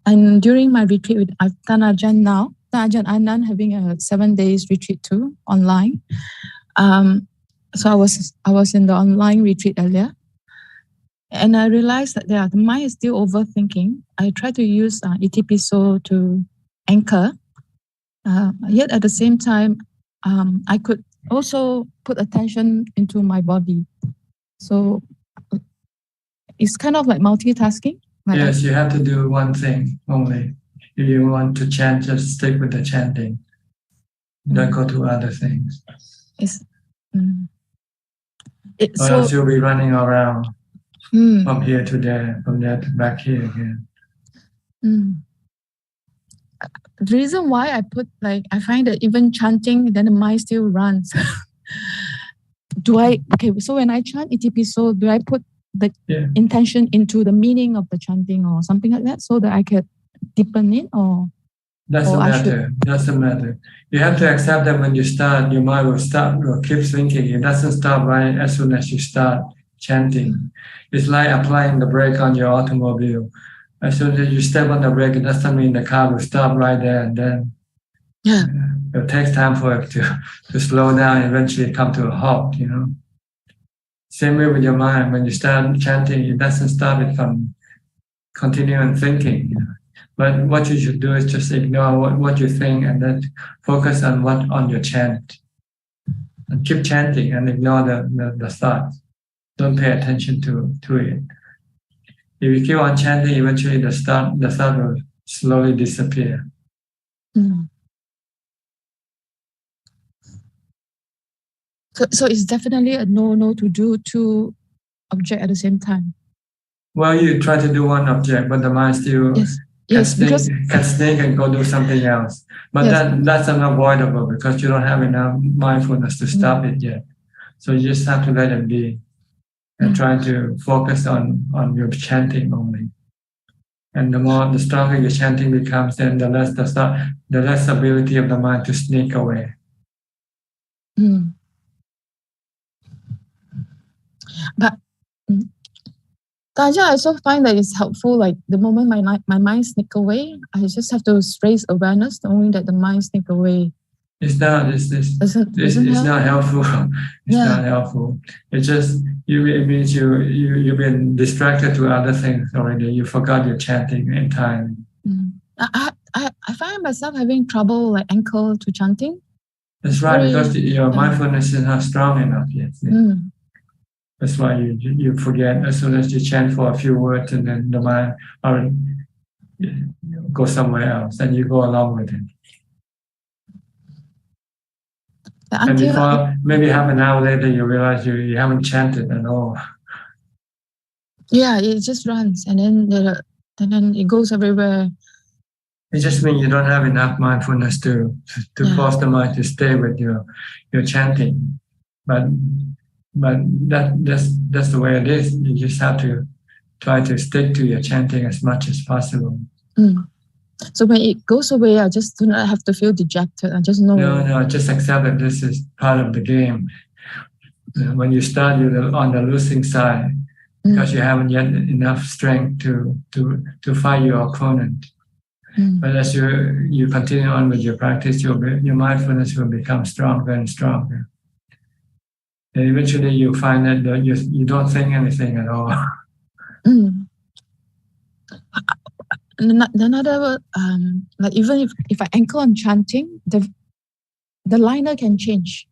And during my retreat with Ajahn now, Ajahn Anand having a 7 days retreat too online. So I was in the online retreat earlier, and I realized that the mind is still overthinking. I try to use Itipiso to anchor, yet at the same time, I could also put attention into my body. So it's kind of like multitasking. Yes, you have to do one thing only. If you want to chant, just stick with the chanting. Don't go to other things. Or else you'll be running around from here to there, from there to back here again. The reason why I put I find that even chanting, then the mind still runs. So when I chant Itipiso, do I put the intention into the meaning of the chanting or something like that so that I can deepen it or? Doesn't matter. You have to accept that when you start, your mind will keep thinking. It doesn't stop right as soon as you start chanting. It's like applying the brake on your automobile. As soon as you step on the brake, it doesn't mean the car will stop right there and then. It takes time for it to slow down and eventually come to a halt, Same way with your mind. When you start chanting, it doesn't stop it from continuing thinking. But what you should do is just ignore what you think and then focus on your chant. And keep chanting and ignore the thoughts. Don't pay attention to it. If you keep on chanting, eventually the thought will slowly disappear. So it's definitely a no to do two objects at the same time. Well, you try to do one object, but the mind still can sneak and go do something else. But that's unavoidable because you don't have enough mindfulness to stop it yet. So you just have to let it be and try to focus on your chanting only. And the stronger your chanting becomes, then the less ability of the mind to sneak away. But Ajahn, I also find that it's helpful, like the moment my mind sneak away, I just have to raise awareness, knowing that the mind sneak away. It's not helpful. It's not helpful. It's just it means you've been distracted to other things already. You forgot your chanting in time. I find myself having trouble like anchor to chanting. That's right, because your mindfulness is not strong enough yet. That's why you forget as soon as you chant for a few words, and then the mind go somewhere else, and you go along with it. And before, maybe half an hour later, you realize you haven't chanted at all. Yeah, it just runs, and then it goes everywhere. It just means you don't have enough mindfulness to force the mind to stay with your chanting. But that's the way it is. You just have to try to stick to your chanting as much as possible. So when it goes away, I just do not have to feel dejected. I just know. No, just accept that this is part of the game. When you start, you're on the losing side because you haven't yet enough strength to fight your opponent. But as you continue on with your practice, your mindfulness will become stronger and stronger. And eventually you find that you don't think anything at all. Another, like even if I anchor on chanting, the liner can change.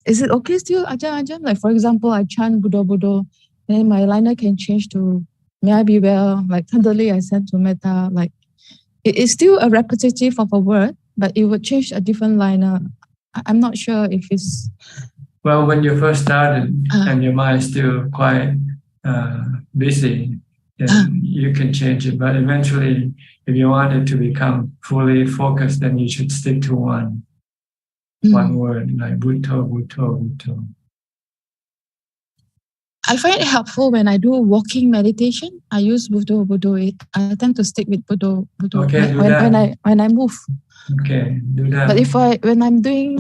Is it okay still, Ajahn? Like for example, I chant Buddha Buddha, then my liner can change to may I be well, like tenderly I said to Metta, like it is still a repetitive of a word, but it would change a different liner. I'm not sure if it's... Well, when you first started and your mind is still quite busy, then you can change it. But eventually, if you want it to become fully focused, then you should stick to one word, like Bhutto, Bhutto, Bhutto. I find it helpful when I do walking meditation. I use Bhutto, Bhutto. I tend to stick with Bhutto, Bhutto Okay, when I move. Okay, do that. But when I'm doing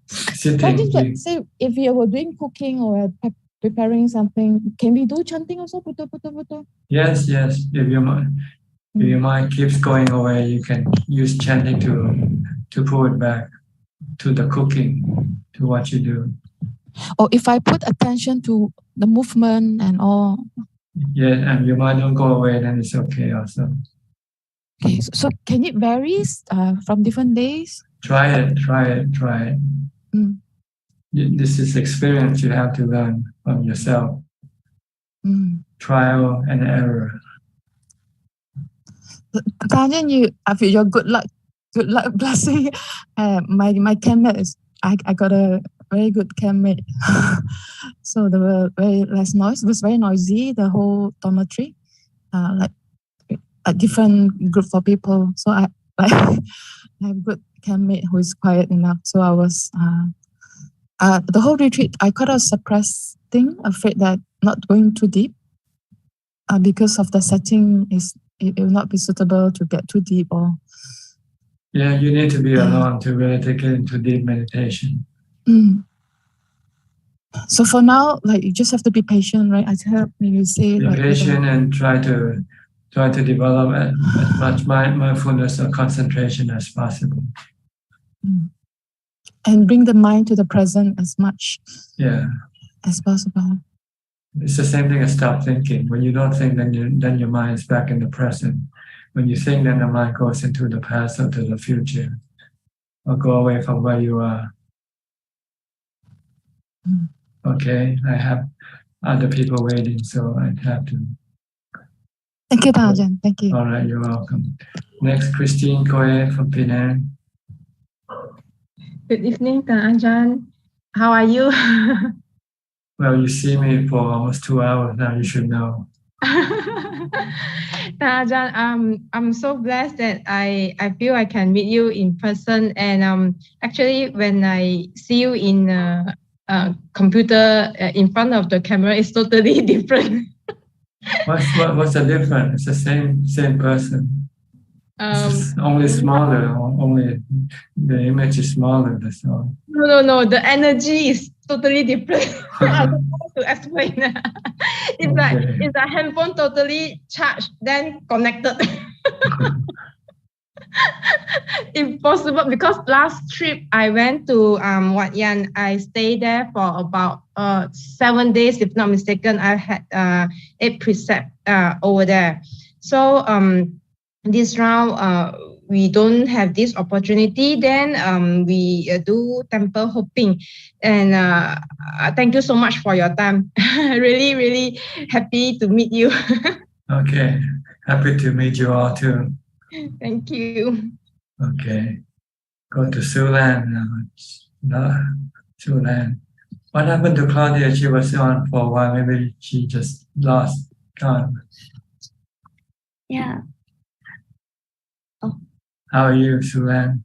sitting, say if you were doing cooking or preparing something, can we do chanting also? Bhutto, Bhutto, Bhutto? Yes. If your mind keeps going away, you can use chanting to pull it back to the cooking, to what you do. Or if I put attention to the movement and all. Yeah, and your mind don't go away, then it's okay also. Okay, so can it vary from different days? Try it. This is experience you have to learn from yourself. Trial and error. Daniel, you after your good luck blessing. My campmate is I got a very good campmate. So there were very less noise. It was very noisy, the whole dormitory. Like a different group of people. So I have a good campmate who is quiet enough. So I was the whole retreat I kind of suppressed thing, afraid that not going too deep. Because of the setting it will not be suitable to get too deep or. Yeah, you need to be alone to really take it into deep meditation. So for now, like you just have to be patient, right? I heard you say be patient and try to develop as much mindfulness or concentration as possible. And bring the mind to the present as much as possible. It's the same thing as stop thinking. When you don't think, then your mind is back in the present. When you think, then the mind goes into the past or to the future, or go away from where you are. Okay, I have other people waiting, so I have to. Thank you, Ajahn. Thank you. All right, you're welcome. Next, Christine Koe from Penang. Good evening, Ajahn. How are you? Well, you see me for almost 2 hours now. You should know. Ajahn, I'm so blessed that I feel I can meet you in person. And actually, when I see you in a computer in front of the camera, it's totally different. What's the difference? It's the same person. It's only smaller. Only the image is smaller. That's all. No. The energy is totally different. I don't know how to explain. It's like it's a handphone totally charged, then connected. Impossible, because last trip I went to Wat Yan. I stayed there for about 7 days, if not mistaken. I had 8 precepts over there. So this round we don't have this opportunity, then we do temple hopping. And thank you so much for your time. Really, really happy to meet you. Okay, happy to meet you all too. Thank you. Okay, go to Sulan now. Sulan. What happened to Claudia? She was on for a while. Maybe she just lost time. Yeah. Oh. How are you, Sulan?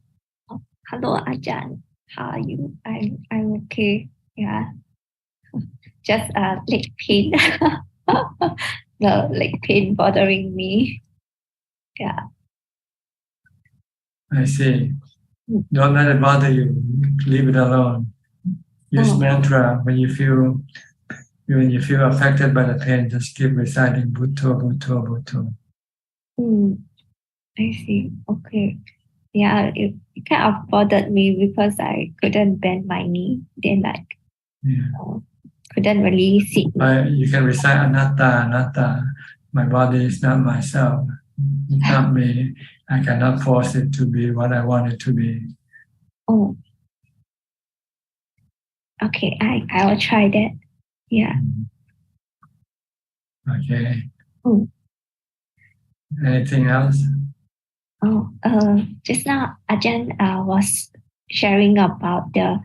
Oh, hello, Ajahn. How are you? I'm okay. Yeah. Just leg pain. The leg pain bothering me. Yeah. I see. Don't let it bother you. Leave it alone. Use mantra when you feel affected by the pain. Just keep reciting Bhutto, Bhutto, Bhutto. I see. Okay. Yeah, it kind of bothered me because I couldn't bend my knee. Then couldn't really sit. You can recite Anatta, Anatta. My body is not myself. It's not me. I cannot force it to be what I want it to be. Oh. Okay, I will try that. Yeah. Okay. Anything else? Just now Ajahn was sharing about the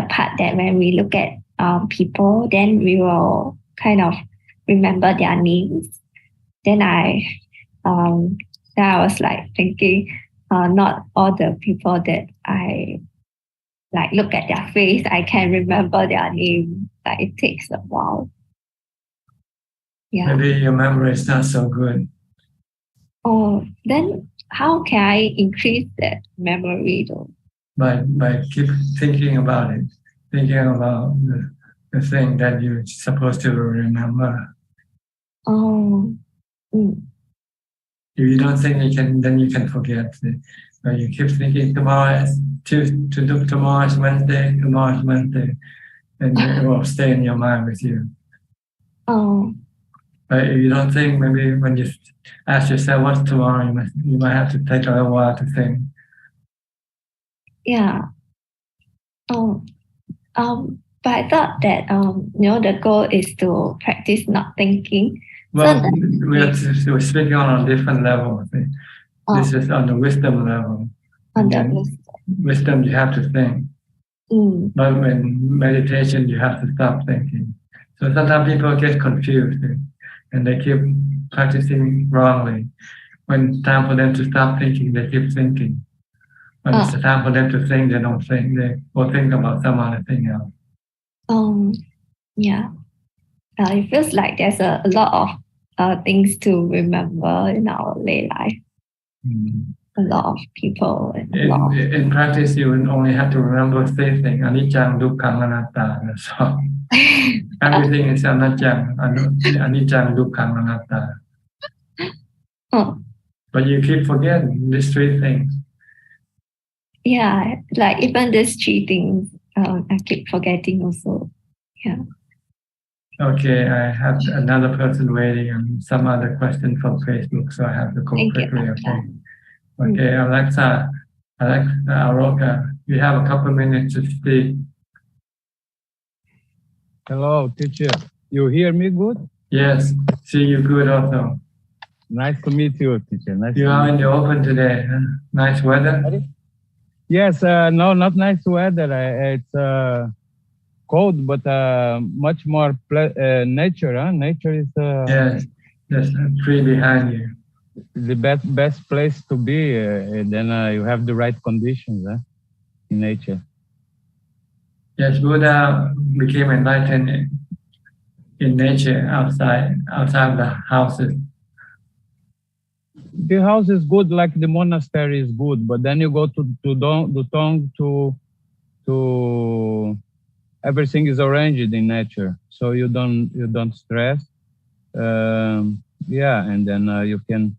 part that when we look at people, then we will kind of remember their names. Then I was like thinking, not all the people that I like look at their face, I can remember their name. Like it takes a while. Yeah. Maybe your memory is not so good. Oh, then how can I increase that memory though? By keep thinking about it, thinking about the thing that you're supposed to remember. Oh. If you don't think you can, then you can forget it. But you keep thinking tomorrow is Wednesday, and it will stay in your mind with you. Oh. But if you don't think, maybe when you ask yourself what's tomorrow, you might have to take a little while to think. Yeah. But I thought that the goal is to practice not thinking. Well, we're speaking on a different level. This is on the wisdom level. On the wisdom, you have to think. But when meditation, you have to stop thinking. So sometimes people get confused and they keep practicing wrongly. When it's time for them to stop thinking, they keep thinking. When it's time for them to think, they don't think. They will think about some other thing else. Yeah. It feels like there's a lot of things to remember in our lay life. A lot of people. In practice, you will only have to remember three things: anicca, dukkha, anatta. That's all. Everything is anicca, dukkha, anatta. But you keep forgetting these three things. Yeah, like even these three things, I keep forgetting also. Yeah. Okay, I have another person waiting and some other question from Facebook, so I have to go quickly. Okay, Alexa, Aroka, you have a couple minutes to speak. Hello, teacher. You hear me good? Yes, see you good also. Nice to meet you, teacher. You are in the open today. Huh? Nice weather? Yes, no, not nice weather. It's cold, but much more nature. Huh? Nature is yes, there's a tree behind you. The best place to be. Then you have the right conditions in nature. Yes, Buddha became enlightened in nature, outside the houses. The house is good, like the monastery is good, but then you go to Dutong to everything is arranged in nature, so you don't stress. Yeah, and then you can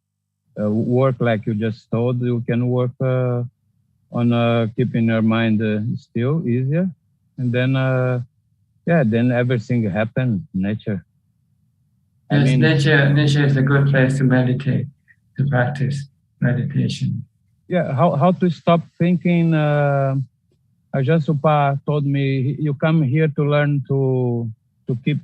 work like you just told. You can work on keeping your mind still easier, and then then everything happens. Nature. Yes, nature is a good place to meditate, to practice meditation. how to stop thinking. Ajaan Suchart told me, you come here to learn to keep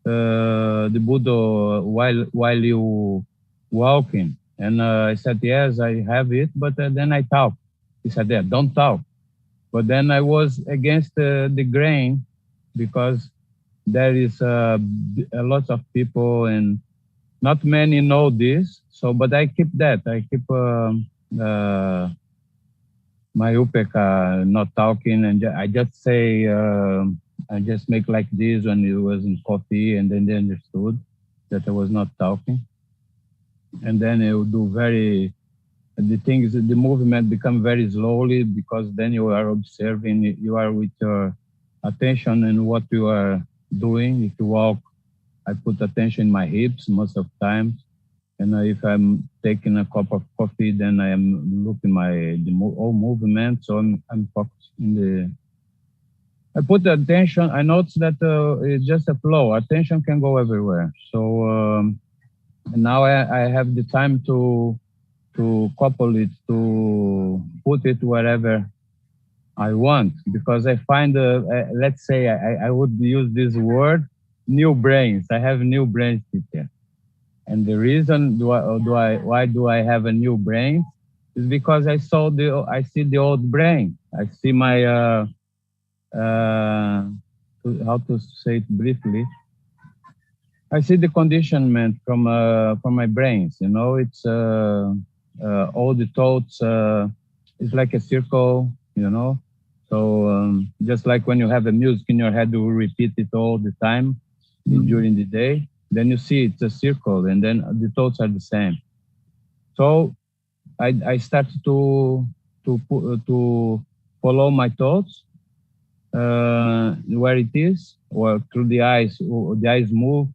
the Buddha while you walking. And I said, yes, I have it, but then I talk. He said, yeah, don't talk. But then I was against the grain because there is a lot of people and not many know this. So, but I keep that. I keep my upeka not talking, and I just say, I just make like this when it was in coffee, and then they understood that I was not talking. And then it would do the thing is the movement become very slowly because then you are observing, you are with your attention and what you are doing. If you walk, I put attention in my hips most of the time. And if I'm taking a cup of coffee, then I am looking all movement. So I'm focused I put the attention. I notice that it's just a flow. Attention can go everywhere. So now I have the time to couple it, to put it wherever I want, because I find, let's say I would use this word, new brains. I have new brains here. And the reason why do I have a new brain is because I see the old brain. I see my, how to say it briefly, I see the conditionment from my brains. You know, it's all the thoughts. It's like a circle. You know, so just like when you have a music in your head, you repeat it all the time during the day. Then you see it's a circle, and then the thoughts are the same. So I start to follow my thoughts where it is, or through the eyes. The eyes move.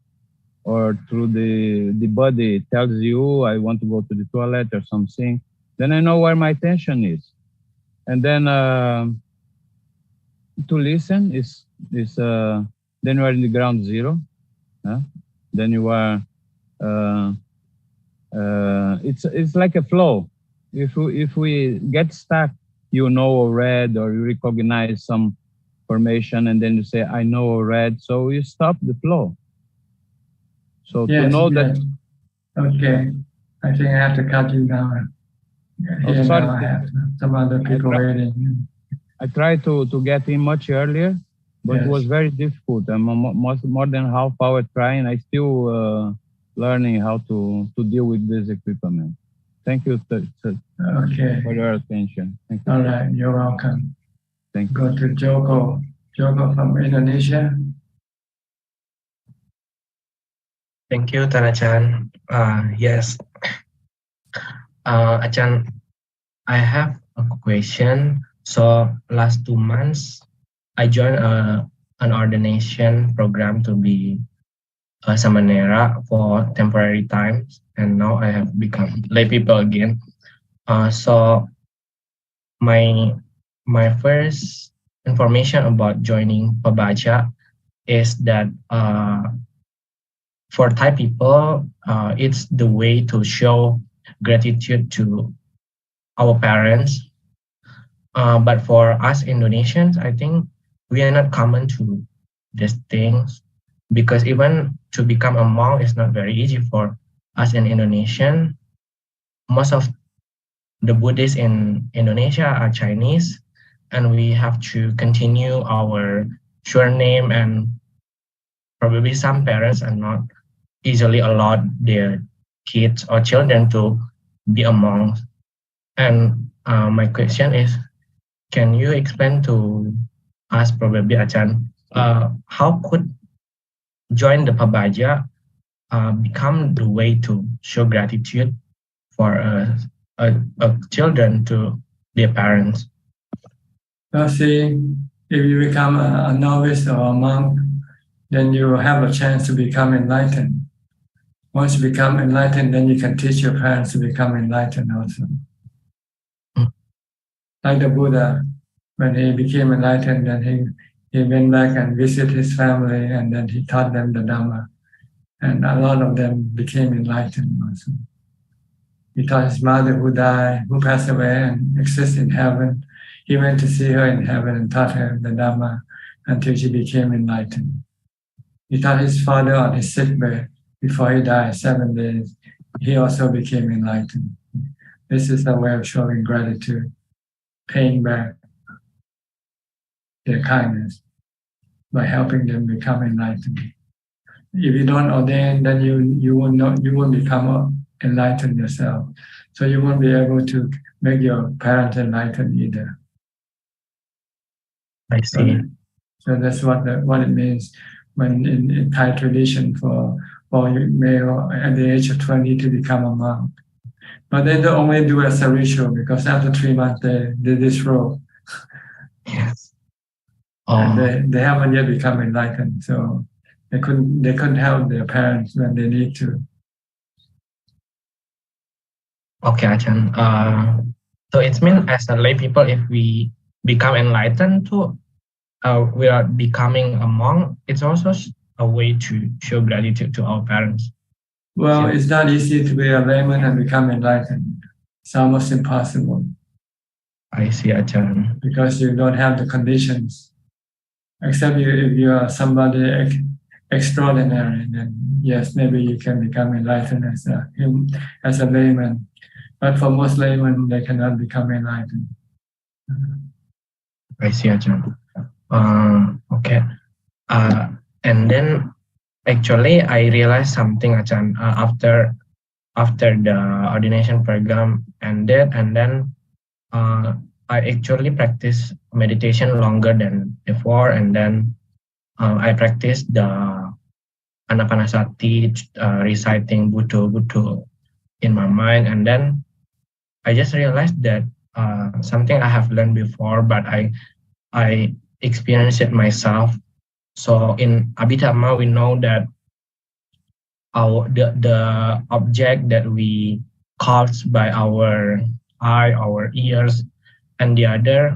Or through the body, it tells you, I want to go to the toilet or something. Then I know where my attention is. And then to listen is then you are in the ground zero. Then you are, it's like a flow. If we get stuck, you know or read, or you recognize some formation, and then you say, I know or read. So you stop the flow. So yes, to know that. Okay, I think I have to cut you down. Here sorry, now I have some other people waiting. I tried to get in much earlier, but it was very difficult. I'm more than half hour trying. I still learning how to deal with this equipment. Thank you for your attention. Thank you. All right, you're welcome. Thank you. Go to Joko. Joko from Indonesia. Thank you, Ajaan. Yes, Ajaan, I have a question. So last 2 months, I joined an ordination program to be a samanera for temporary times, and now I have become lay people again. So my first information about joining Pabaja is that for Thai people, it's the way to show gratitude to our parents. But for us Indonesians, I think we are not common to these things, because even to become a monk is not very easy for us in Indonesian. Most of the Buddhists in Indonesia are Chinese, and we have to continue our surname, and probably some parents are not easily allow their kids or children to be a monk. And my question is, can you explain to us, probably Ajaan, how could join the Pabaja become the way to show gratitude for children to their parents? Well, see, if you become a novice or a monk, then you have a chance to become enlightened. Once you become enlightened, then you can teach your parents to become enlightened also. Like the Buddha, when he became enlightened, then he went back and visited his family, and then he taught them the Dhamma. And a lot of them became enlightened also. He taught his mother who died, who passed away and exists in heaven. He went to see her in heaven and taught her the Dhamma until she became enlightened. He taught his father on his sick bed before he died 7 days. He also became enlightened. This is a way of showing gratitude, paying back their kindness by helping them become enlightened. If you don't ordain, then you won't become enlightened yourself. So you won't be able to make your parents enlightened either. I see. So that's what it means when in Thai tradition for male at the age of 20 to become a monk. But they don't only do it as a ritual because after 3 months they disrobe. Yes. And they haven't yet become enlightened, so they couldn't help their parents when they need to. Okay, Ajahn. So it means as a lay people, if we become enlightened too, we are becoming a monk. It's also a way to show gratitude to our parents. Well, it's not easy to be a layman and become enlightened. It's almost impossible. I see, Ajahn. Because you don't have the conditions. Except if you are somebody extraordinary, then yes, maybe you can become enlightened as a layman. But for most laymen, they cannot become enlightened. I see, Ajahn. Okay. And then actually I realized something, Ajahn, after the ordination program ended, and then I actually practiced meditation longer than before, and then I practiced the Anapanasati, reciting Buddha in my mind, and then I just realized that something I have learned before, but I experienced it myself. So in Abhidhamma, we know that the object that we caused by our eye, our ears, and the other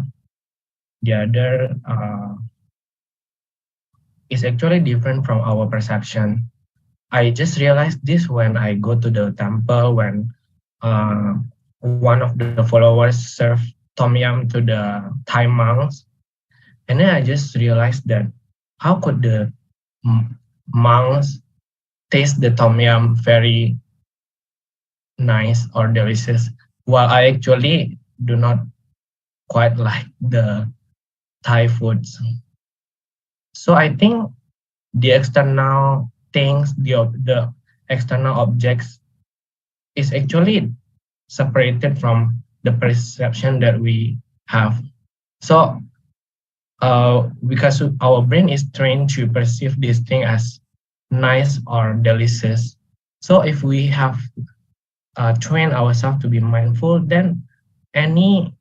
is actually different from our perception. I just realized this when I go to the temple, when one of the followers served tom yum to the Thai monks, and then I just realized that how could the monks taste the tom yum very nice or delicious, while I actually do not quite like the Thai foods. So I think the external things, the external objects is actually separated from the perception that we have. So because our brain is trained to perceive this thing as nice or delicious. So if we have trained ourselves to be mindful, then any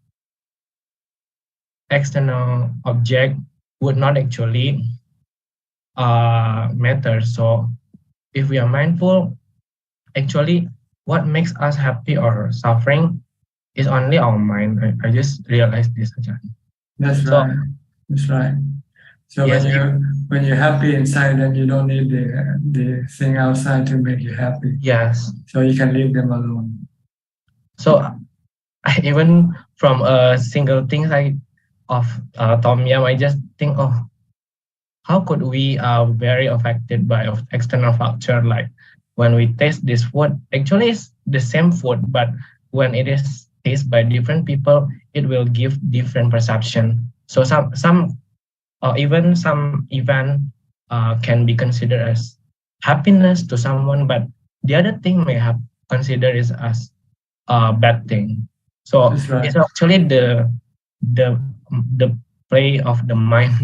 external object would not actually matter. So if we are mindful, actually what makes us happy or suffering is only our mind. I just realized this, Ajahn. That's right. That's right. So yes, when you're happy inside, then you don't need the thing outside to make you happy. Yes. So you can leave them alone. So even from a single thing of tom yum, I just think, oh, how could we very affected by external factor, like when we taste this food, actually it's the same food, but when it is tasted by different people, it will give different perception. So some even some event can be considered as happiness to someone, but the other thing may have considered it as a bad thing. So it's actually the play of the mind.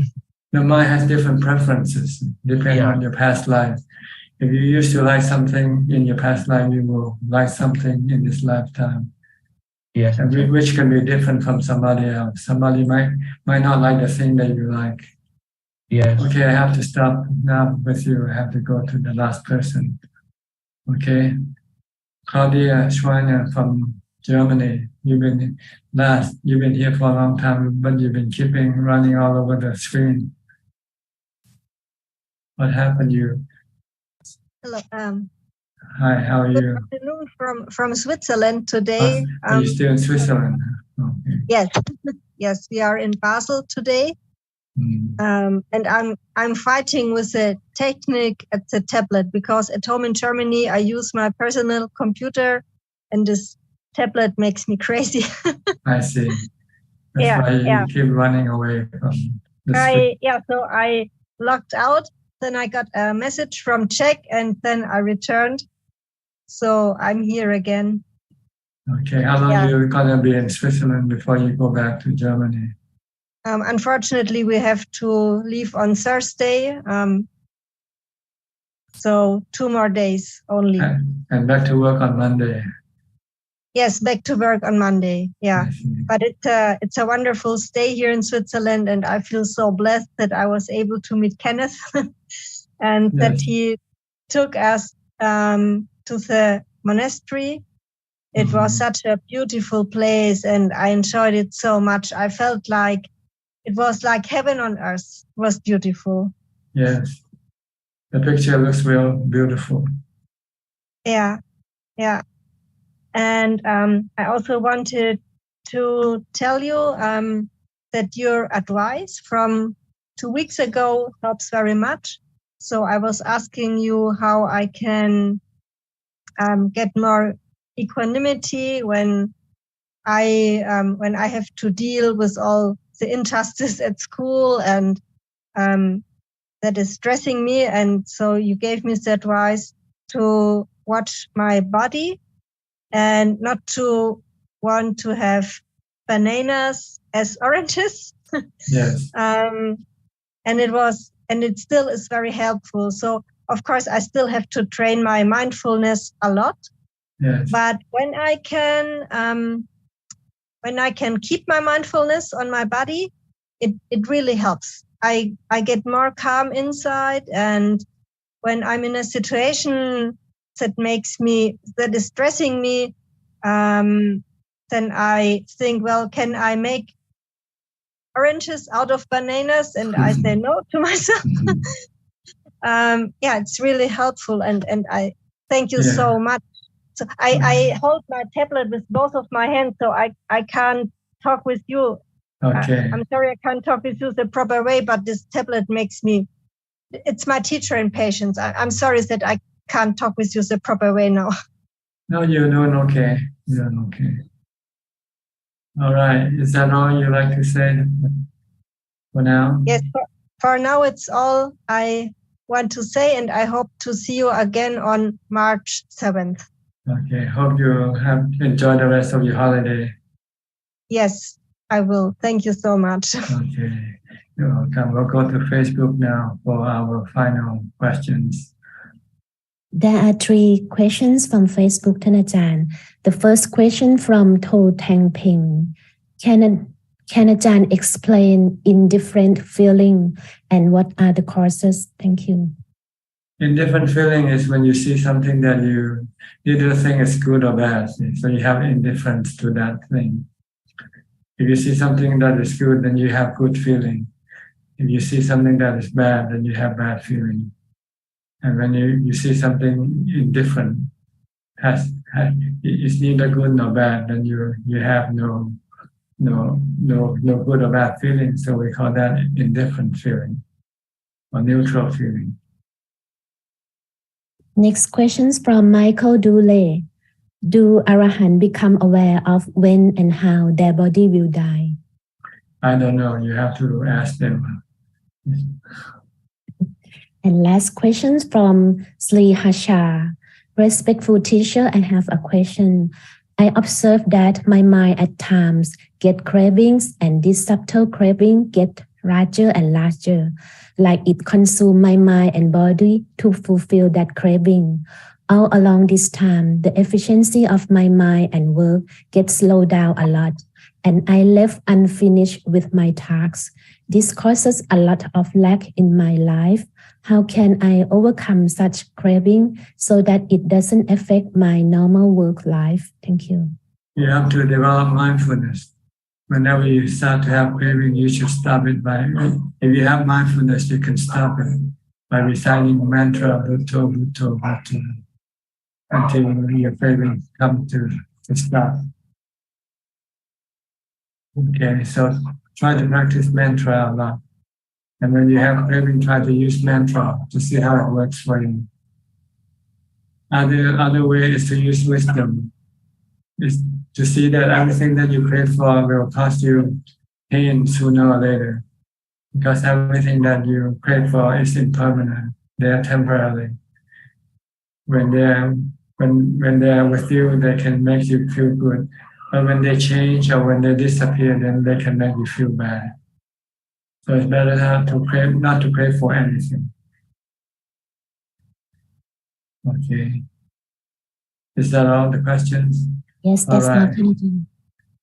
The mind has different preferences depending on your past life. If you used to like something in your past life, you will like something in this lifetime. Yes, and which can be different from somebody else. Somebody might not like the thing that you like. Yes. Okay, I have to stop now with you. I have to go to the last person. Okay. Claudia Schweiner from Germany. You've been here for a long time, but you've been keeping running all over the screen. What happened? Hello. Hi, how are Good you? afternoon from Switzerland today. Are you still in Switzerland? Okay. Yes, yes, we are in Basel today, and I'm fighting with the technique at the tablet because at home in Germany I use my personal computer, and this tablet makes me crazy. I see. That's why you keep running away from the Swiss. So I logged out. Then I got a message from Czech, and then I returned. So I'm here again. Okay, how long are you gonna be in Switzerland before you go back to Germany? Unfortunately, we have to leave on Thursday. So 2 more days only. And back to work on Monday. Yes, back to work on Monday. Yeah, but it's a wonderful stay here in Switzerland, and I feel so blessed that I was able to meet Kenneth, and that he took us to the monastery. It was such a beautiful place, and I enjoyed it so much. I felt like it was like heaven on earth. It was beautiful. Yes, the picture looks real beautiful. Yeah. And I also wanted to tell you that your advice from 2 weeks ago helps very much. So I was asking you how I can get more equanimity when I have to deal with all the injustice at school, and that is stressing me. And so you gave me the advice to watch my body and not to want to have bananas as oranges. Yes. And it still is very helpful. So of course I still have to train my mindfulness a lot. Yes. But when I can keep my mindfulness on my body, it really helps. I get more calm inside, and when I'm in a situation that is stressing me, then I think, well, can I make oranges out of bananas? And I say no to myself. It's really helpful, and I thank you so much. So I hold my tablet with both of my hands, so I can't talk with you. Okay. I'm sorry I can't talk with you the proper way, but this tablet it's my teacher in patience. I'm sorry that I can't talk with you the proper way now. No, you're doing okay. You're doing okay. All right. Is that all you like to say for now? Yes, for now it's all I want to say, and I hope to see you again on March 7th. Okay. Hope you have enjoyed the rest of your holiday. Yes, I will. Thank you so much. Okay. You're welcome. We'll go to Facebook now for our final questions. There are 3 questions from Facebook, Ajaan. The first question from To Tang Ping. Can Ajaan explain indifferent feeling and what are the causes? Thank you. Indifferent feeling is when you see something that you either think is good or bad. So you have indifference to that thing. If you see something that is good, then you have good feeling. If you see something that is bad, then you have bad feeling. And when you see something indifferent, it's neither good nor bad, then you have no good or bad feeling. So we call that indifferent feeling or neutral feeling. Next questions from Michael Dule. Do Arahant become aware of when and how their body will die? I don't know. You have to ask them. And last questions from Sri Hasha. Respectful teacher, I have a question. I observe that my mind at times get cravings, and this subtle craving get larger and larger, like it consumes my mind and body to fulfill that craving. All along this time, the efficiency of my mind and work gets slowed down a lot, and I left unfinished with my tasks. This causes a lot of lack in my life. How can I overcome such craving so that it doesn't affect my normal work life? Thank you. You have to develop mindfulness. Whenever you start to have craving, you should stop it if you have mindfulness, you can stop it by reciting mantra, Bhutto, Bhutto, Bhutto. until your craving come to stop. Okay, so try to practice mantra a lot. And when you have craving, try to use mantra to see how it works for you. Other way is to use wisdom, is to see that everything that you crave for will cause you pain sooner or later. Because everything that you crave for is impermanent. They are temporary. When they are with you, they can make you feel good. But when they change or when they disappear, then they can make you feel bad. So it's better not to crave for anything. Okay. Is that all the questions? Yes, that's all.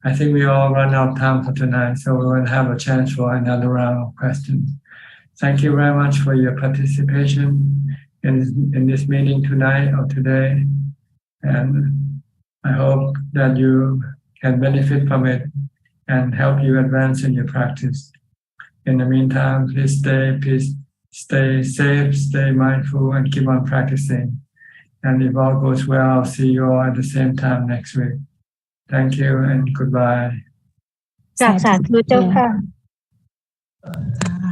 I think we all run out of time for tonight, so we will have a chance for another round of questions. Thank you very much for your participation in this meeting tonight or today. And I hope that you can benefit from it and help you advance in your practice. In the meantime, please stay safe, stay mindful, and keep on practicing. And if all goes well, I'll see you all at the same time next week. Thank you and goodbye. สาธุเจ้าค่ะ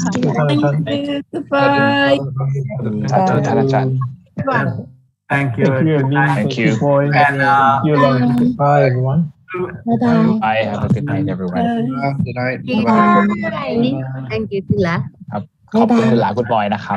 Thank you. Goodbye. Thank you. Thank you. And Bye, everyone. Bye-bye. Bye. Have a good night, everyone. Good night. Thank you ที่รัก ครับขอบคุณคุณหลาคุณบอยนะครับ